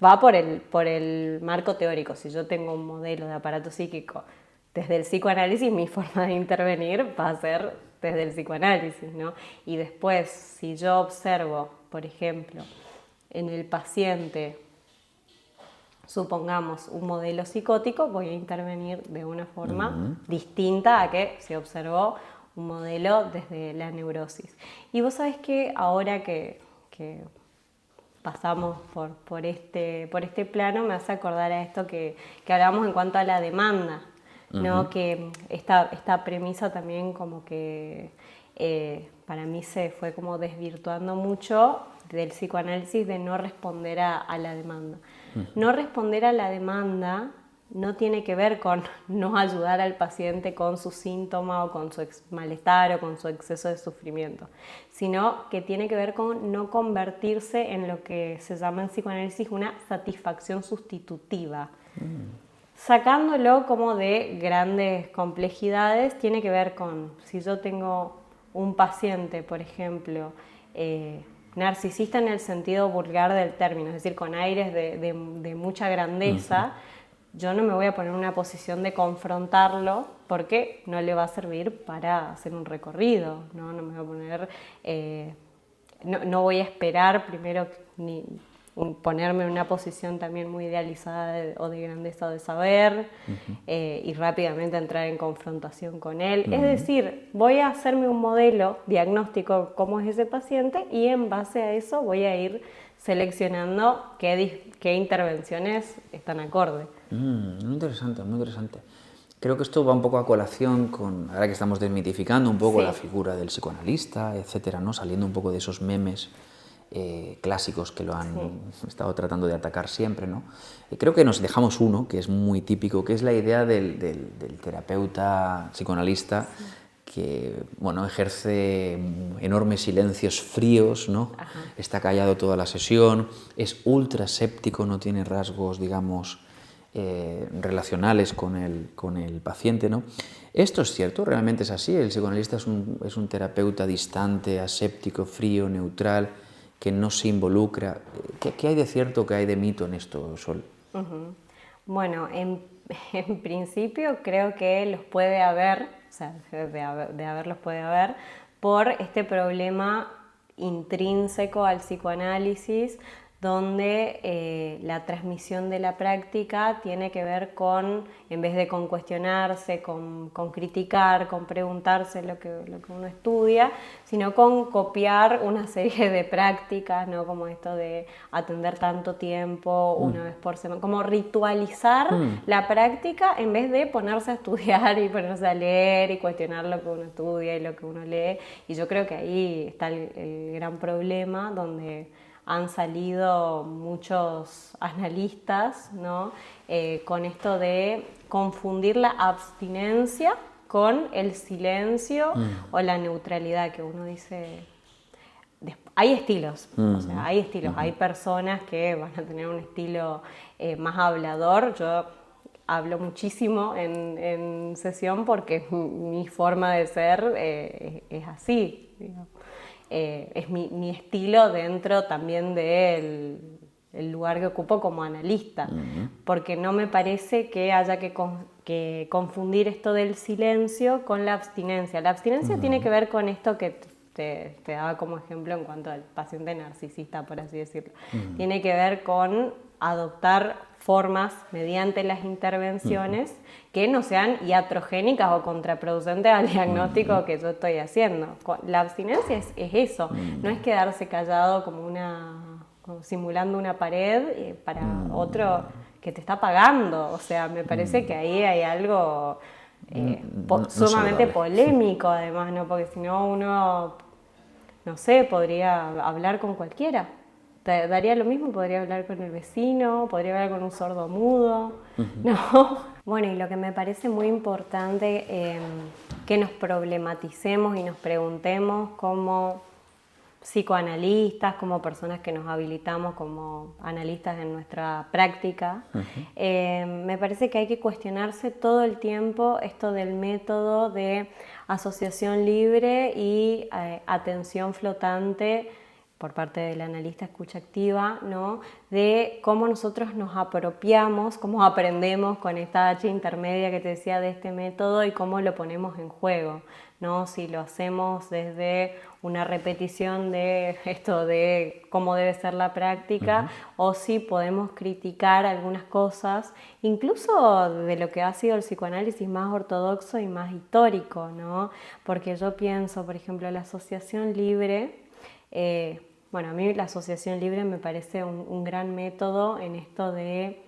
va por el marco teórico. Si yo tengo un modelo de aparato psíquico desde el psicoanálisis mi forma de intervenir va a ser desde el psicoanálisis, ¿no? Y después, si yo observo, por ejemplo, en el paciente, supongamos un modelo psicótico, voy a intervenir de una forma distinta a que se observó un modelo desde la neurosis. Y vos sabés que ahora que pasamos por este plano, me hace acordar a esto que hablábamos en cuanto a la demanda, ¿no? Que esta premisa también como que para mí se fue como desvirtuando mucho del psicoanálisis de no responder a la demanda. No responder a la demanda no tiene que ver con no ayudar al paciente con su síntoma o con su malestar o con su exceso de sufrimiento, sino que tiene que ver con no convertirse en lo que se llama en psicoanálisis una satisfacción sustitutiva. Sacándolo como de grandes complejidades, tiene que ver con si yo tengo un paciente, por ejemplo, narcisista en el sentido vulgar del término, es decir, con aires de mucha grandeza, yo no me voy a poner en una posición de confrontarlo porque no le va a servir para hacer un recorrido, no me voy a poner, no voy a esperar primero ni ponerme en una posición también muy idealizada o de grandeza o de saber y rápidamente entrar en confrontación con él. Es decir, voy a hacerme un modelo diagnóstico cómo es ese paciente y en base a eso voy a ir seleccionando qué intervenciones están acorde. Muy interesante, muy interesante. Creo que esto va un poco a colación con, ahora que estamos desmitificando un poco la figura del psicoanalista, etcétera, ¿no? Saliendo un poco de esos memes clásicos que lo han estado tratando de atacar siempre, ¿no? Creo que nos dejamos uno que es muy típico, que es la idea del terapeuta psicoanalista que, bueno, ejerce enormes silencios fríos, ¿no? Está callado toda la sesión, es ultra séptico, no tiene rasgos, digamos, relacionales con el paciente, ¿no? ¿Esto es cierto? ¿Realmente es así? ¿El psicoanalista es un terapeuta distante, aséptico, frío, neutral, que no se involucra? ¿Qué hay de cierto, qué hay de mito en esto, Sol? Bueno, en principio creo que los puede haber, o sea, de haberlos puede haber, por este problema intrínseco al psicoanálisis, donde la transmisión de la práctica tiene que ver con, en vez de con cuestionarse, con criticar, con preguntarse lo que uno estudia, sino con copiar una serie de prácticas, ¿no? Como esto de atender tanto tiempo, una vez por semana, como ritualizar la práctica en vez de ponerse a estudiar y ponerse a leer y cuestionar lo que uno estudia y lo que uno lee. Y yo creo que ahí está el gran problema, donde han salido muchos analistas, ¿no? Con esto de confundir la abstinencia con el silencio o la neutralidad, que uno dice. Hay estilos, o sea, hay estilos, hay personas que van a tener un estilo más hablador. Yo hablo muchísimo en sesión porque mi forma de ser es así, digamos. Es mi estilo dentro también del lugar que ocupo como analista, porque no me parece que haya que confundir esto del silencio con la abstinencia. La abstinencia tiene que ver con esto que te daba como ejemplo en cuanto al paciente narcisista, por así decirlo. Tiene que ver con adoptar formas mediante las intervenciones que no sean iatrogénicas o contraproducentes al diagnóstico que yo estoy haciendo. La abstinencia es eso, no es quedarse callado como simulando una pared para otro que te está pagando. O sea, me parece que ahí hay algo sumamente polémico además, ¿no? Porque si no uno, no sé, podría hablar con cualquiera. Daría lo mismo, podría hablar con el vecino, podría hablar con un sordo mudo, ¿no? Bueno, y lo que me parece muy importante que nos problematicemos y nos preguntemos como psicoanalistas, como personas que nos habilitamos como analistas en nuestra práctica, me parece que hay que cuestionarse todo el tiempo esto del método de asociación libre y atención flotante por parte del analista escucha activa, ¿no? De cómo nosotros nos apropiamos, cómo aprendemos con esta H intermedia que te decía de este método y cómo lo ponemos en juego, ¿no? Si lo hacemos desde una repetición de esto de cómo debe ser la práctica, o si podemos criticar algunas cosas, incluso de lo que ha sido el psicoanálisis más ortodoxo y más histórico, ¿no? Porque yo pienso, por ejemplo, la asociación libre. Bueno, a mí la asociación libre me parece un gran método en esto de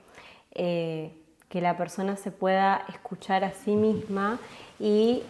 que la persona se pueda escuchar a sí misma y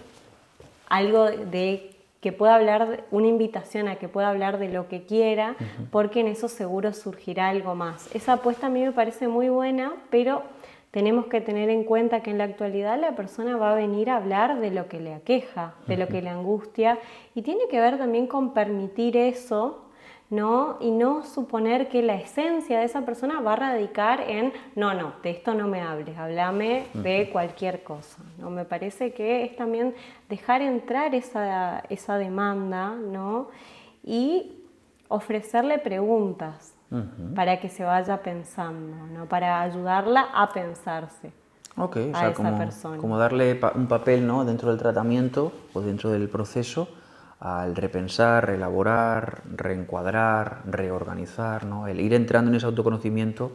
algo de que pueda hablar, una invitación a que pueda hablar de lo que quiera, porque en eso seguro surgirá algo más. Esa apuesta a mí me parece muy buena, pero tenemos que tener en cuenta que en la actualidad la persona va a venir a hablar de lo que le aqueja, de lo que le angustia, y tiene que ver también con permitir eso, ¿no? Y no suponer que la esencia de esa persona va a radicar en no, de esto no me hables, háblame de cualquier cosa, ¿no? Me parece que es también dejar entrar esa demanda, ¿no? Y ofrecerle preguntas para que se vaya pensando, ¿no? Para ayudarla a pensarse. Ok, o a sea, esa persona. como darle un papel, ¿no?, dentro del tratamiento o dentro del proceso al repensar, reelaborar, reencuadrar, reorganizar, ¿no? El ir entrando en ese autoconocimiento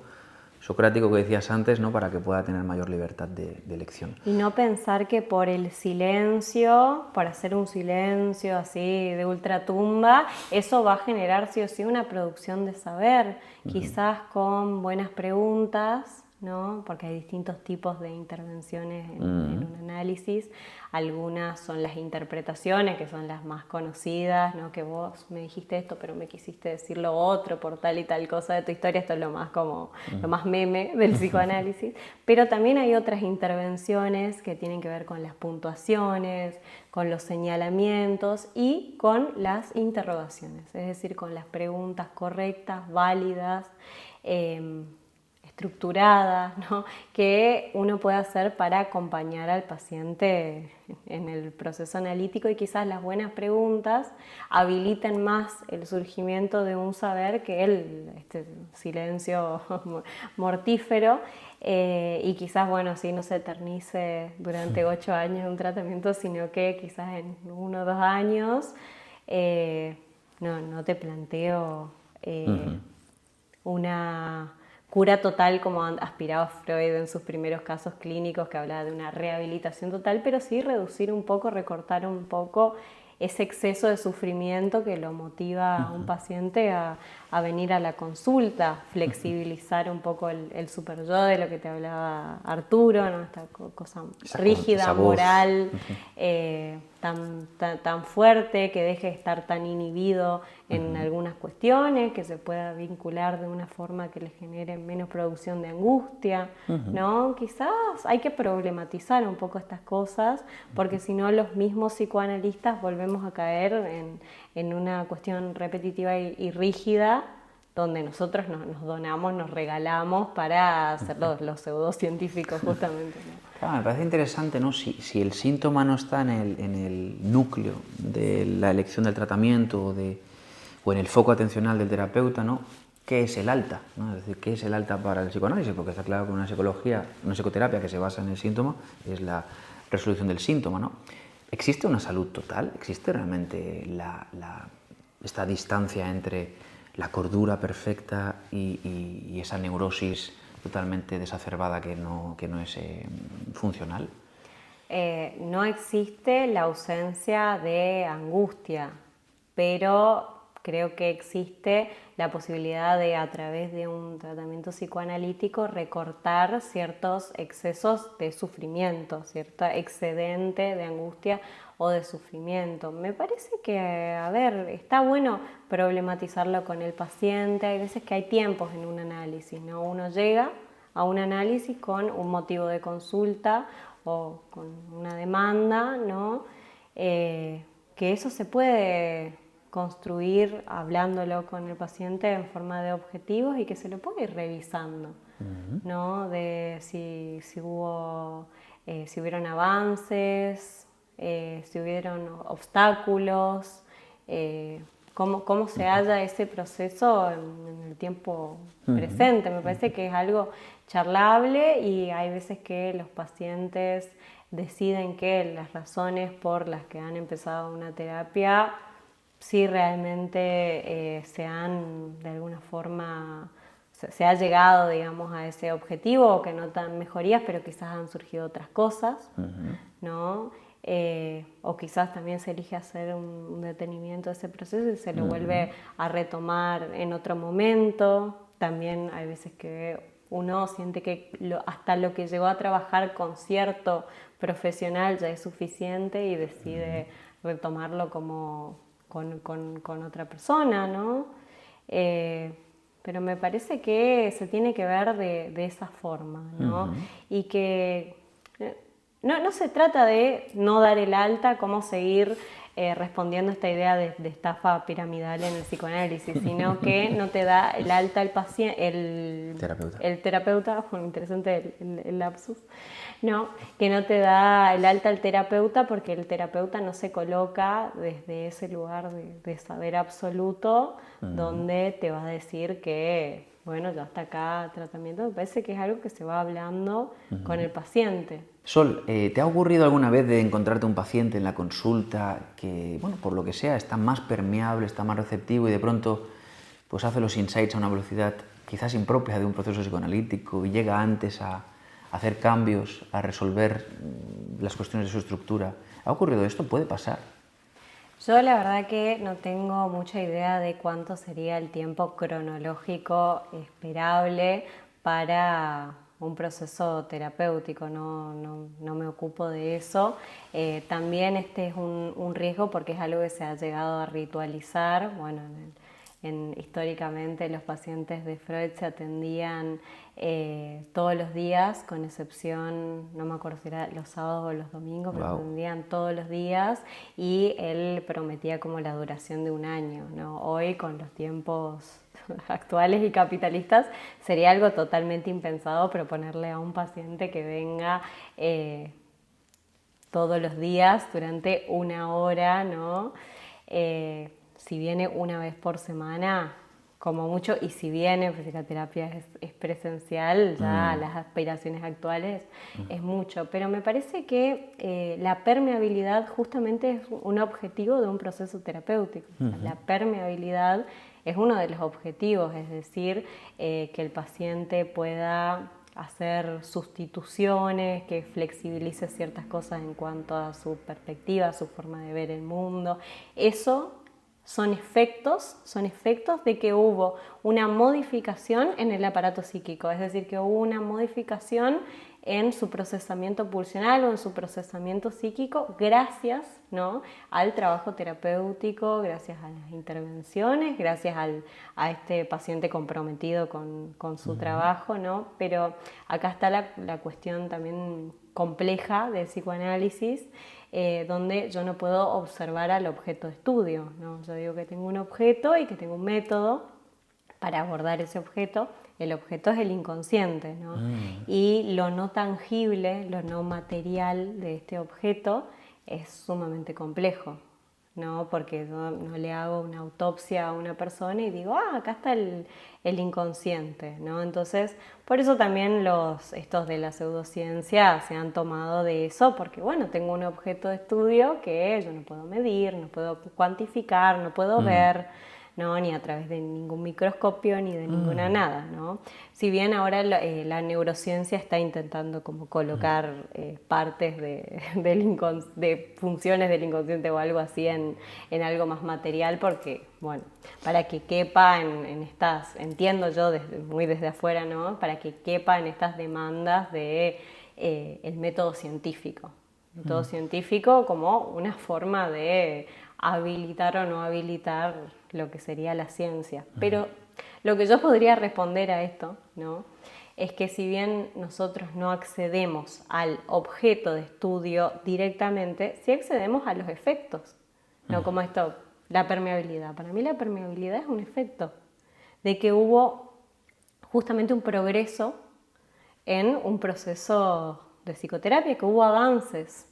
socrático que decías antes, ¿no?, para que pueda tener mayor libertad de elección. Y no pensar que por el silencio, por hacer un silencio así de ultratumba, eso va a generar sí o sí una producción de saber, quizás con buenas preguntas, ¿no? Porque hay distintos tipos de intervenciones en un análisis. Algunas son las interpretaciones, que son las más conocidas, ¿no? Que vos me dijiste esto, pero me quisiste decir lo otro por tal y tal cosa de tu historia. Esto es lo más como lo más meme del psicoanálisis. Pero también hay otras intervenciones que tienen que ver con las puntuaciones, con los señalamientos y con las interrogaciones, es decir, con las preguntas correctas, válidas, estructuradas, ¿no?, que uno puede hacer para acompañar al paciente en el proceso analítico, y quizás las buenas preguntas habiliten más el surgimiento de un saber que este silencio mortífero, y quizás, bueno, así no se eternice durante 8 años de un tratamiento, sino que quizás en 1 o 2 años no te planteo una cura total como aspiraba Freud en sus primeros casos clínicos, que hablaba de una rehabilitación total, pero sí reducir un poco, recortar un poco ese exceso de sufrimiento que lo motiva a un paciente a venir a la consulta, flexibilizar un poco el super yo de lo que te hablaba Arturo, ¿no? Esta cosa rígida, moral, tan fuerte, que deje de estar tan inhibido en algunas cuestiones, que se pueda vincular de una forma que le genere menos producción de angustia, ¿no? Quizás hay que problematizar un poco estas cosas, porque si no los mismos psicoanalistas volvemos a caer en una cuestión repetitiva y rígida, donde nosotros nos donamos, nos regalamos para ser los pseudocientíficos justamente, ¿no? Claro, me parece interesante, ¿no? Si el síntoma no está en el núcleo de la elección del tratamiento o en el foco atencional del terapeuta, ¿no?, ¿qué es el alta?, ¿no? Es decir, ¿qué es el alta para el psicoanálisis? Porque está claro que una psicoterapia que se basa en el síntoma es la resolución del síntoma, ¿no? ¿Existe una salud total? ¿Existe realmente esta distancia entre la cordura perfecta y esa neurosis totalmente desacerbada que no es funcional? No existe la ausencia de angustia, pero creo que existe la posibilidad de, a través de un tratamiento psicoanalítico, recortar ciertos excesos de sufrimiento, cierto excedente de angustia o de sufrimiento. Me parece que, a ver, está bueno problematizarlo con el paciente. Hay veces que hay tiempos en un análisis, ¿no? Uno llega a un análisis con un motivo de consulta o con una demanda, ¿no? Que eso se puede construir hablándolo con el paciente en forma de objetivos, y que se lo puede ir revisando, ¿no? De si hubieron avances, si hubieron obstáculos, cómo se halla ese proceso en el tiempo presente. Me parece que es algo charlable y hay veces que los pacientes deciden que las razones por las que han empezado una terapia sí realmente se han de alguna forma se ha llegado, digamos, a ese objetivo, o que notan mejorías, pero quizás han surgido otras cosas, ¿no? O quizás también se elige hacer un detenimiento de ese proceso y se lo vuelve a retomar en otro momento. También hay veces que uno siente que hasta lo que llegó a trabajar con cierto profesional ya es suficiente y decide retomarlo como con otra persona, ¿no? Pero me parece que se tiene que ver de esa forma, ¿no? Y que no se trata de no dar el alta, cómo seguir respondiendo a esta idea de estafa piramidal en el psicoanálisis, sino que no te da el alta el paciente, el terapeuta, bueno, interesante el lapsus, ¿no? Que no te da el alta al terapeuta porque el terapeuta no se coloca desde ese lugar de saber absoluto donde te va a decir que, bueno, ya está acá tratamiento. Me parece que es algo que se va hablando con el paciente. Sol, ¿te ha ocurrido alguna vez de encontrarte un paciente en la consulta que, bueno, por lo que sea, está más permeable, está más receptivo y de pronto pues hace los insights a una velocidad quizás impropia de un proceso psicoanalítico y llega antes a hacer cambios, a resolver las cuestiones de su estructura? ¿Ha ocurrido esto? ¿Puede pasar? Yo la verdad que no tengo mucha idea de cuánto sería el tiempo cronológico esperable para un proceso terapéutico, no me ocupo de eso. También este es un riesgo porque es algo que se ha llegado a ritualizar. Bueno, históricamente los pacientes de Freud se atendían todos los días, con excepción, no me acuerdo si era los sábados o los domingos, pero se atendían todos los días y él prometía como la duración de un año, ¿no? Hoy, con los tiempos actuales y capitalistas, sería algo totalmente impensado proponerle a un paciente que venga todos los días durante una hora, ¿no? Si viene una vez por semana, como mucho, y si viene, pues si la terapia es presencial, ya las aspiraciones actuales es mucho. Pero me parece que la permeabilidad justamente es un objetivo de un proceso terapéutico. O sea, la permeabilidad es uno de los objetivos, es decir, que el paciente pueda hacer sustituciones, que flexibilice ciertas cosas en cuanto a su perspectiva, su forma de ver el mundo. Eso son efectos de que hubo una modificación en el aparato psíquico, es decir, que hubo una modificación en su procesamiento pulsional o en su procesamiento psíquico gracias, ¿no?, al trabajo terapéutico, gracias a las intervenciones, gracias a este paciente comprometido con su trabajo, ¿no? Pero acá está la cuestión también compleja del psicoanálisis, donde yo no puedo observar al objeto de estudio, ¿no? Yo digo que tengo un objeto y que tengo un método para abordar ese objeto. El objeto es el inconsciente, ¿no? Y lo no tangible, lo no material de este objeto es sumamente complejo, ¿no? Porque yo no le hago una autopsia a una persona y digo, acá está el inconsciente, ¿no? Entonces, por eso también estos de la pseudociencia se han tomado de eso, porque bueno, tengo un objeto de estudio que yo no puedo medir, no puedo cuantificar, no puedo ver, ¿no? Ni a través de ningún microscopio ni de ninguna nada, ¿no? Si bien ahora la neurociencia está intentando como colocar partes de funciones del inconsciente o algo así en algo más material, porque, bueno, para que quepa en estas, entiendo yo muy desde afuera, ¿no?, para que quepa en estas demandas de el método científico. Método científico como una forma de habilitar o no habilitar lo que sería la ciencia. Pero lo que yo podría responder a esto, ¿no?, es que si bien nosotros no accedemos al objeto de estudio directamente, sí accedemos a los efectos, ¿no? Como esto, la permeabilidad. Para mí la permeabilidad es un efecto de que hubo justamente un progreso en un proceso de psicoterapia, que hubo avances,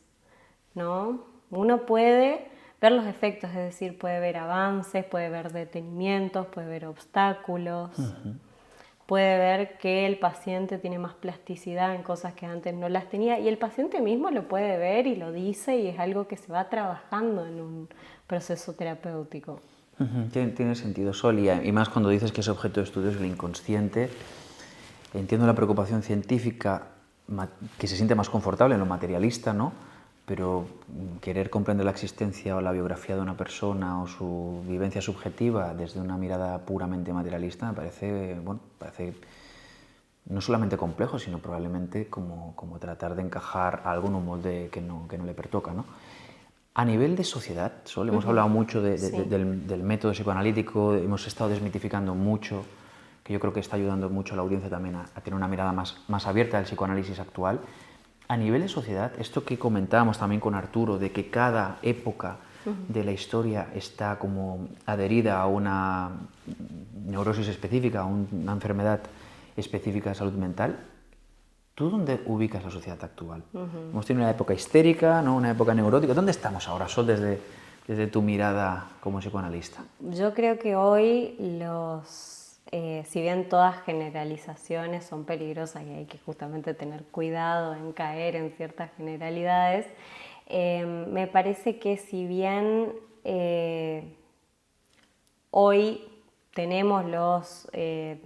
¿no? Uno puede ver los efectos, es decir, puede ver avances, puede ver detenimientos, puede ver obstáculos, puede ver que el paciente tiene más plasticidad en cosas que antes no las tenía, y el paciente mismo lo puede ver y lo dice, y es algo que se va trabajando en un proceso terapéutico. Tiene sentido, Sol, y más cuando dices que ese objeto de estudio es el inconsciente. Entiendo la preocupación científica, que se siente más confortable en lo materialista, ¿no? Pero querer comprender la existencia o la biografía de una persona o su vivencia subjetiva desde una mirada puramente materialista me parece, bueno, parece no solamente complejo, sino probablemente como tratar de encajar algo en un molde que no le pertoca, ¿no? A nivel de sociedad, Sol, hemos hablado mucho del método psicoanalítico, hemos estado desmitificando mucho, que yo creo que está ayudando mucho a la audiencia también a tener una mirada más abierta del psicoanálisis actual. A nivel de sociedad, esto que comentábamos también con Arturo, de que cada época de la historia está como adherida a una neurosis específica, a una enfermedad específica de salud mental, ¿tú dónde ubicas la sociedad actual? Hemos tenido una época histérica, ¿no? Una época neurótica. ¿Dónde estamos ahora, Sol, desde tu mirada como psicoanalista? Yo creo que hoy si bien todas generalizaciones son peligrosas y hay que justamente tener cuidado en caer en ciertas generalidades, me parece que si bien hoy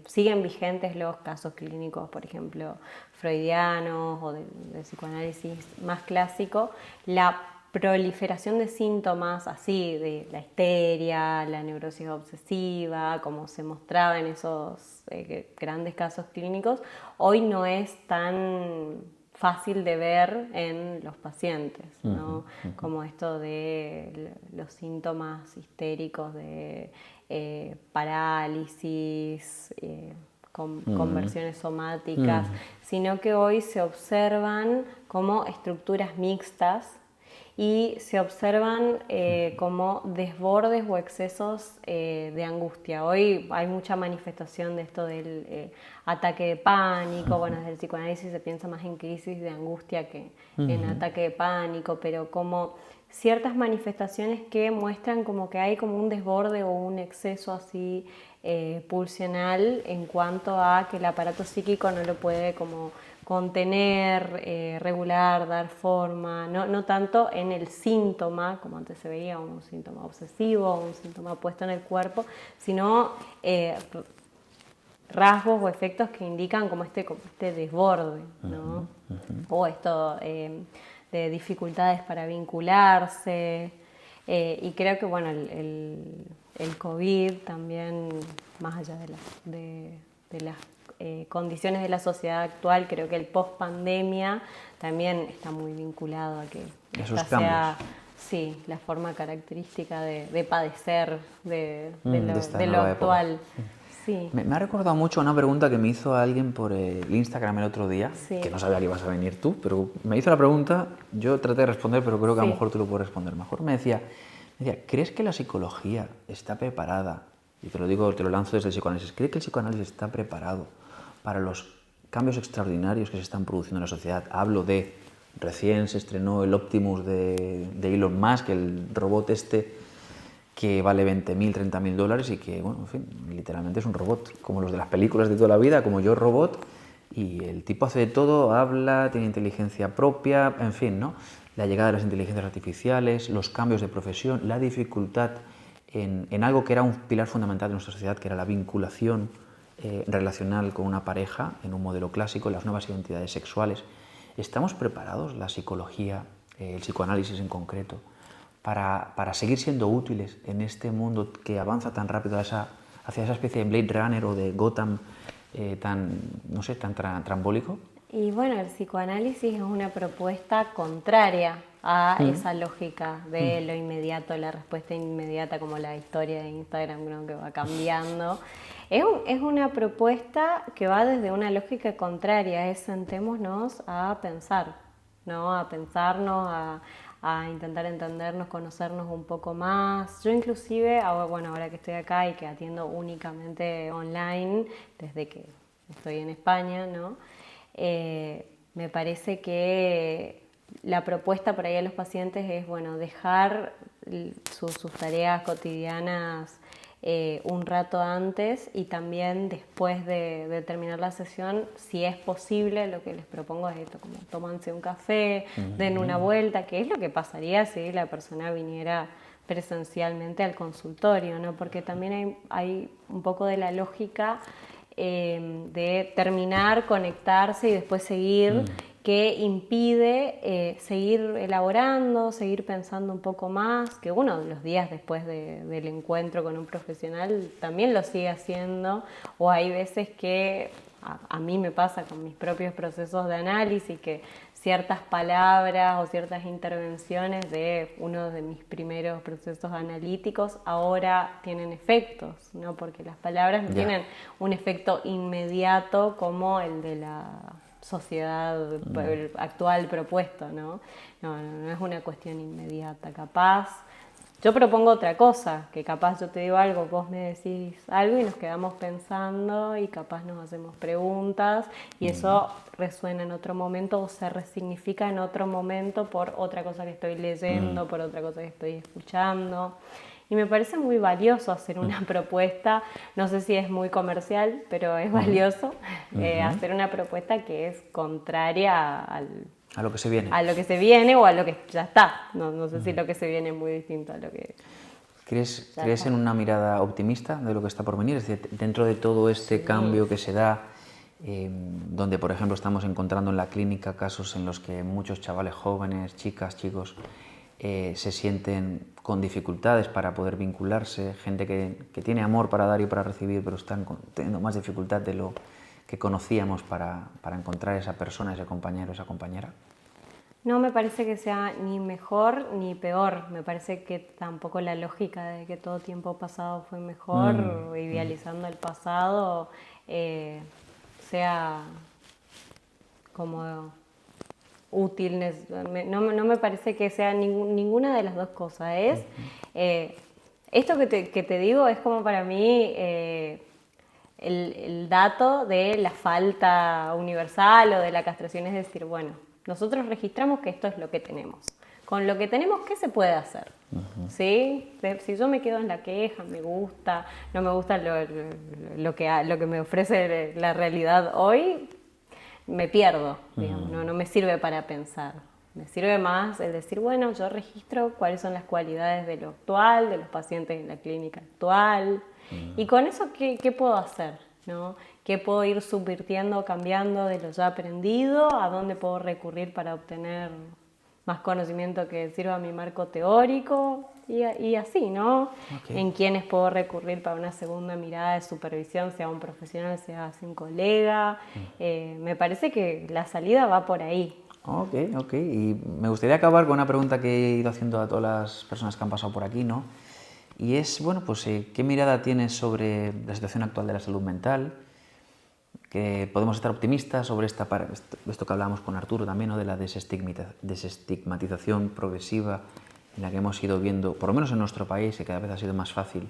siguen vigentes los casos clínicos, por ejemplo, freudianos o de psicoanálisis más clásico, la proliferación de síntomas así, de la histeria, la neurosis obsesiva, como se mostraba en esos grandes casos clínicos, hoy no es tan fácil de ver en los pacientes, ¿no? Como esto de los síntomas histéricos de parálisis, conversiones somáticas, sino que hoy se observan como estructuras mixtas y se observan como desbordes o excesos de angustia. Hoy hay mucha manifestación de esto del ataque de pánico. Bueno, desde el psicoanálisis se piensa más en crisis de angustia que en ataque de pánico, pero como ciertas manifestaciones que muestran como que hay como un desborde o un exceso así pulsional en cuanto a que el aparato psíquico no lo puede como contener, regular, dar forma, no tanto en el síntoma, como antes se veía, un síntoma obsesivo, un síntoma puesto en el cuerpo, sino rasgos o efectos que indican como este desborde, ¿no? O esto de dificultades para vincularse, y creo que bueno, el COVID también, más allá de las condiciones de la sociedad actual, creo que el post-pandemia también está muy vinculado a que Esos esta sea cambios. la forma característica de padecer de esta lo nueva época. actual. Sí. Me ha recordado mucho una pregunta que me hizo alguien por el Instagram el otro día, Sí. que no sabía que ibas a venir tú, pero me hizo la pregunta, yo traté de responder, pero creo que a lo Sí. mejor tú lo puedes responder mejor. Me decía, ¿crees que la psicología está preparada? Y te lo lanzo desde el psicoanálisis. ¿Crees que el psicoanálisis está preparado para los cambios extraordinarios que se están produciendo en la sociedad? Hablo de, recién se estrenó el Optimus de Elon Musk, el robot que vale 20.000, 30.000 dólares y que, bueno, en fin, literalmente es un robot, como los de las películas de toda la vida, como Yo Robot, y el tipo hace de todo, habla, tiene inteligencia propia, en fin, ¿no? La llegada de las inteligencias artificiales, los cambios de profesión, la dificultad en algo que era un pilar fundamental de nuestra sociedad, que era la vinculación relacional con una pareja, en un modelo clásico, las nuevas identidades sexuales. ¿Estamos preparados, la psicología, el psicoanálisis en concreto, para seguir siendo útiles en este mundo que avanza tan rápido hacia esa especie de Blade Runner o de Gotham tan trambólico? Y bueno, el psicoanálisis es una propuesta contraria a esa lógica de lo inmediato, la respuesta inmediata, como la historia de Instagram, ¿no? Que va cambiando. Es una propuesta que va desde una lógica contraria, es sentémonos a pensar, ¿no? A pensarnos, a intentar entendernos, conocernos un poco más. Yo inclusive, ahora que estoy acá y que atiendo únicamente online, desde que estoy en España, ¿no? Me parece que la propuesta por ahí a los pacientes es, bueno, dejar sus tareas cotidianas un rato antes, y también después de terminar la sesión, si es posible, lo que les propongo es esto, como tómanse un café, den una vuelta, que es lo que pasaría si la persona viniera presencialmente al consultorio, ¿no? Porque también hay un poco de la lógica de terminar, conectarse y después seguir, que impide seguir elaborando, seguir pensando un poco más, que uno los días después del encuentro con un profesional también lo sigue haciendo, o hay veces que a mí me pasa con mis propios procesos de análisis que ciertas palabras o ciertas intervenciones de uno de mis primeros procesos analíticos ahora tienen efectos, ¿no? Porque las palabras no tienen un efecto inmediato como el de la sociedad actual propuesto, ¿no? No es una cuestión inmediata. Capaz yo propongo otra cosa, que capaz yo te digo algo, vos me decís algo y nos quedamos pensando y capaz nos hacemos preguntas y eso resuena en otro momento o se resignifica en otro momento por otra cosa que estoy leyendo, por otra cosa que estoy escuchando. Y me parece muy valioso hacer una propuesta, no sé si es muy comercial, pero es valioso hacer una propuesta que es contraria a lo que se viene. A lo que se viene o a lo que ya está. No sé si lo que se viene es muy distinto a lo que... ¿Crees en una mirada optimista de lo que está por venir? Es decir, dentro de todo este cambio que se da, donde por ejemplo estamos encontrando en la clínica casos en los que muchos chavales jóvenes, chicas, chicos, se sienten con dificultades para poder vincularse, gente que tiene amor para dar y para recibir, pero están teniendo más dificultad de lo que conocíamos para encontrar esa persona, ese compañero, esa compañera? No me parece que sea ni mejor ni peor. Me parece que tampoco la lógica de que todo tiempo pasado fue mejor, idealizando el pasado, sea como útil. No me parece que sea ninguna de las dos cosas. Esto que te digo es como para mí el dato de la falta universal o de la castración, es decir, bueno, nosotros registramos que esto es lo que tenemos. Con lo que tenemos, ¿qué se puede hacer? ¿Sí? Si yo me quedo en la queja, me gusta, no me gusta lo que me ofrece la realidad hoy, me pierdo, digamos, no me sirve para pensar. Me sirve más el decir, bueno, yo registro cuáles son las cualidades de lo actual, de los pacientes en la clínica actual, y con eso, ¿qué puedo hacer? ¿No? ¿Qué puedo ir subvirtiendo, cambiando de lo ya aprendido? ¿A dónde puedo recurrir para obtener más conocimiento que sirva a mi marco teórico? Y así, ¿no? Okay. En quiénes puedo recurrir para una segunda mirada de supervisión, sea un profesional, sea un colega. Me parece que la salida va por ahí. Ok. Y me gustaría acabar con una pregunta que he ido haciendo a todas las personas que han pasado por aquí, ¿no? Y es, bueno, pues, ¿qué mirada tienes sobre la situación actual de la salud mental? Que podemos estar optimistas sobre esto que hablábamos con Arturo también, ¿no? De la desestigmatización progresiva en la que hemos ido viendo, por lo menos en nuestro país, que cada vez ha sido más fácil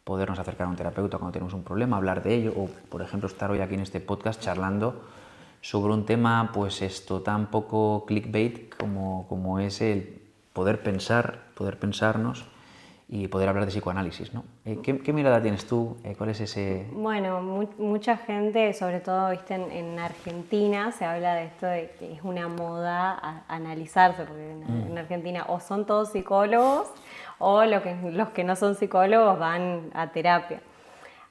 podernos acercar a un terapeuta cuando tenemos un problema, hablar de ello, o por ejemplo estar hoy aquí en este podcast charlando sobre un tema, pues esto tan poco clickbait como es el poder pensarnos y poder hablar de psicoanálisis, ¿no? ¿Qué mirada tienes tú? ¿Cuál es ese...? Bueno, mucha gente, sobre todo ¿viste? En Argentina, se habla de esto de que es una moda analizarse, porque en Argentina o son todos psicólogos o los que no son psicólogos van a terapia.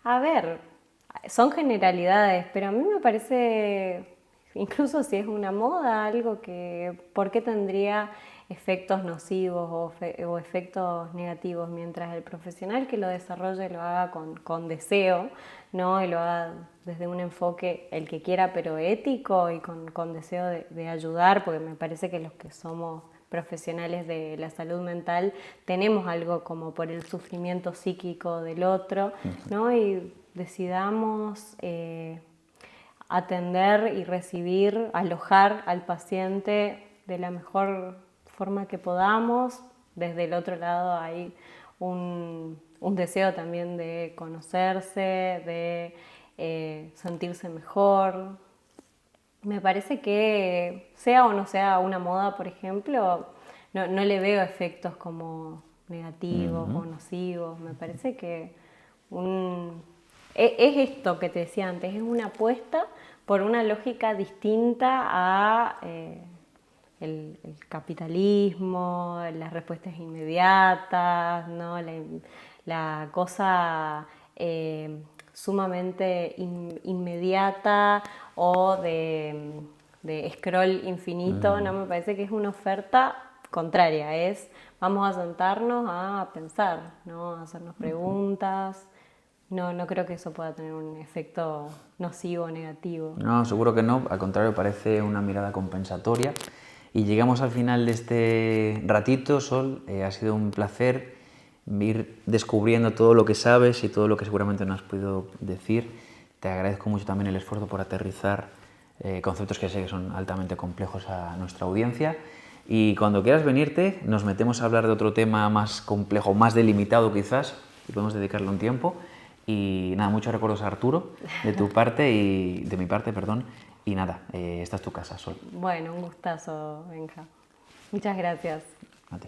A ver, son generalidades, pero a mí me parece, incluso si es una moda, algo que, ¿por qué tendría efectos nocivos o efectos negativos? Mientras el profesional que lo desarrolle lo haga con deseo, ¿no? Y lo haga desde un enfoque, el que quiera, pero ético y con deseo de ayudar, porque me parece que los que somos profesionales de la salud mental tenemos algo como por el sufrimiento psíquico del otro, ¿no? Y decidamos atender y recibir, alojar al paciente de la mejor forma que podamos. Desde el otro lado hay un deseo también de conocerse, de sentirse mejor. Me parece que sea o no sea una moda, por ejemplo, no le veo efectos como negativos o nocivos. Me parece que es esto que te decía antes, es una apuesta por una lógica distinta a el capitalismo, las respuestas inmediatas, ¿no? La cosa sumamente inmediata o de scroll infinito. No, me parece que es una oferta contraria, vamos a sentarnos a pensar, ¿no? A hacernos preguntas. No creo que eso pueda tener un efecto nocivo o negativo. No, seguro que no, al contrario, parece una mirada compensatoria. Y llegamos al final de este ratito, Sol. Ha sido un placer ir descubriendo todo lo que sabes y todo lo que seguramente no has podido decir. Te agradezco mucho también el esfuerzo por aterrizar conceptos que sé que son altamente complejos a nuestra audiencia. Y cuando quieras venirte, nos metemos a hablar de otro tema más complejo, más delimitado quizás, y podemos dedicarle un tiempo. Y nada, muchos recuerdos a Arturo, de tu parte y de mi parte, perdón. Y nada, esta es tu casa, Sol. Bueno, un gustazo, Benja. Muchas gracias. A ti.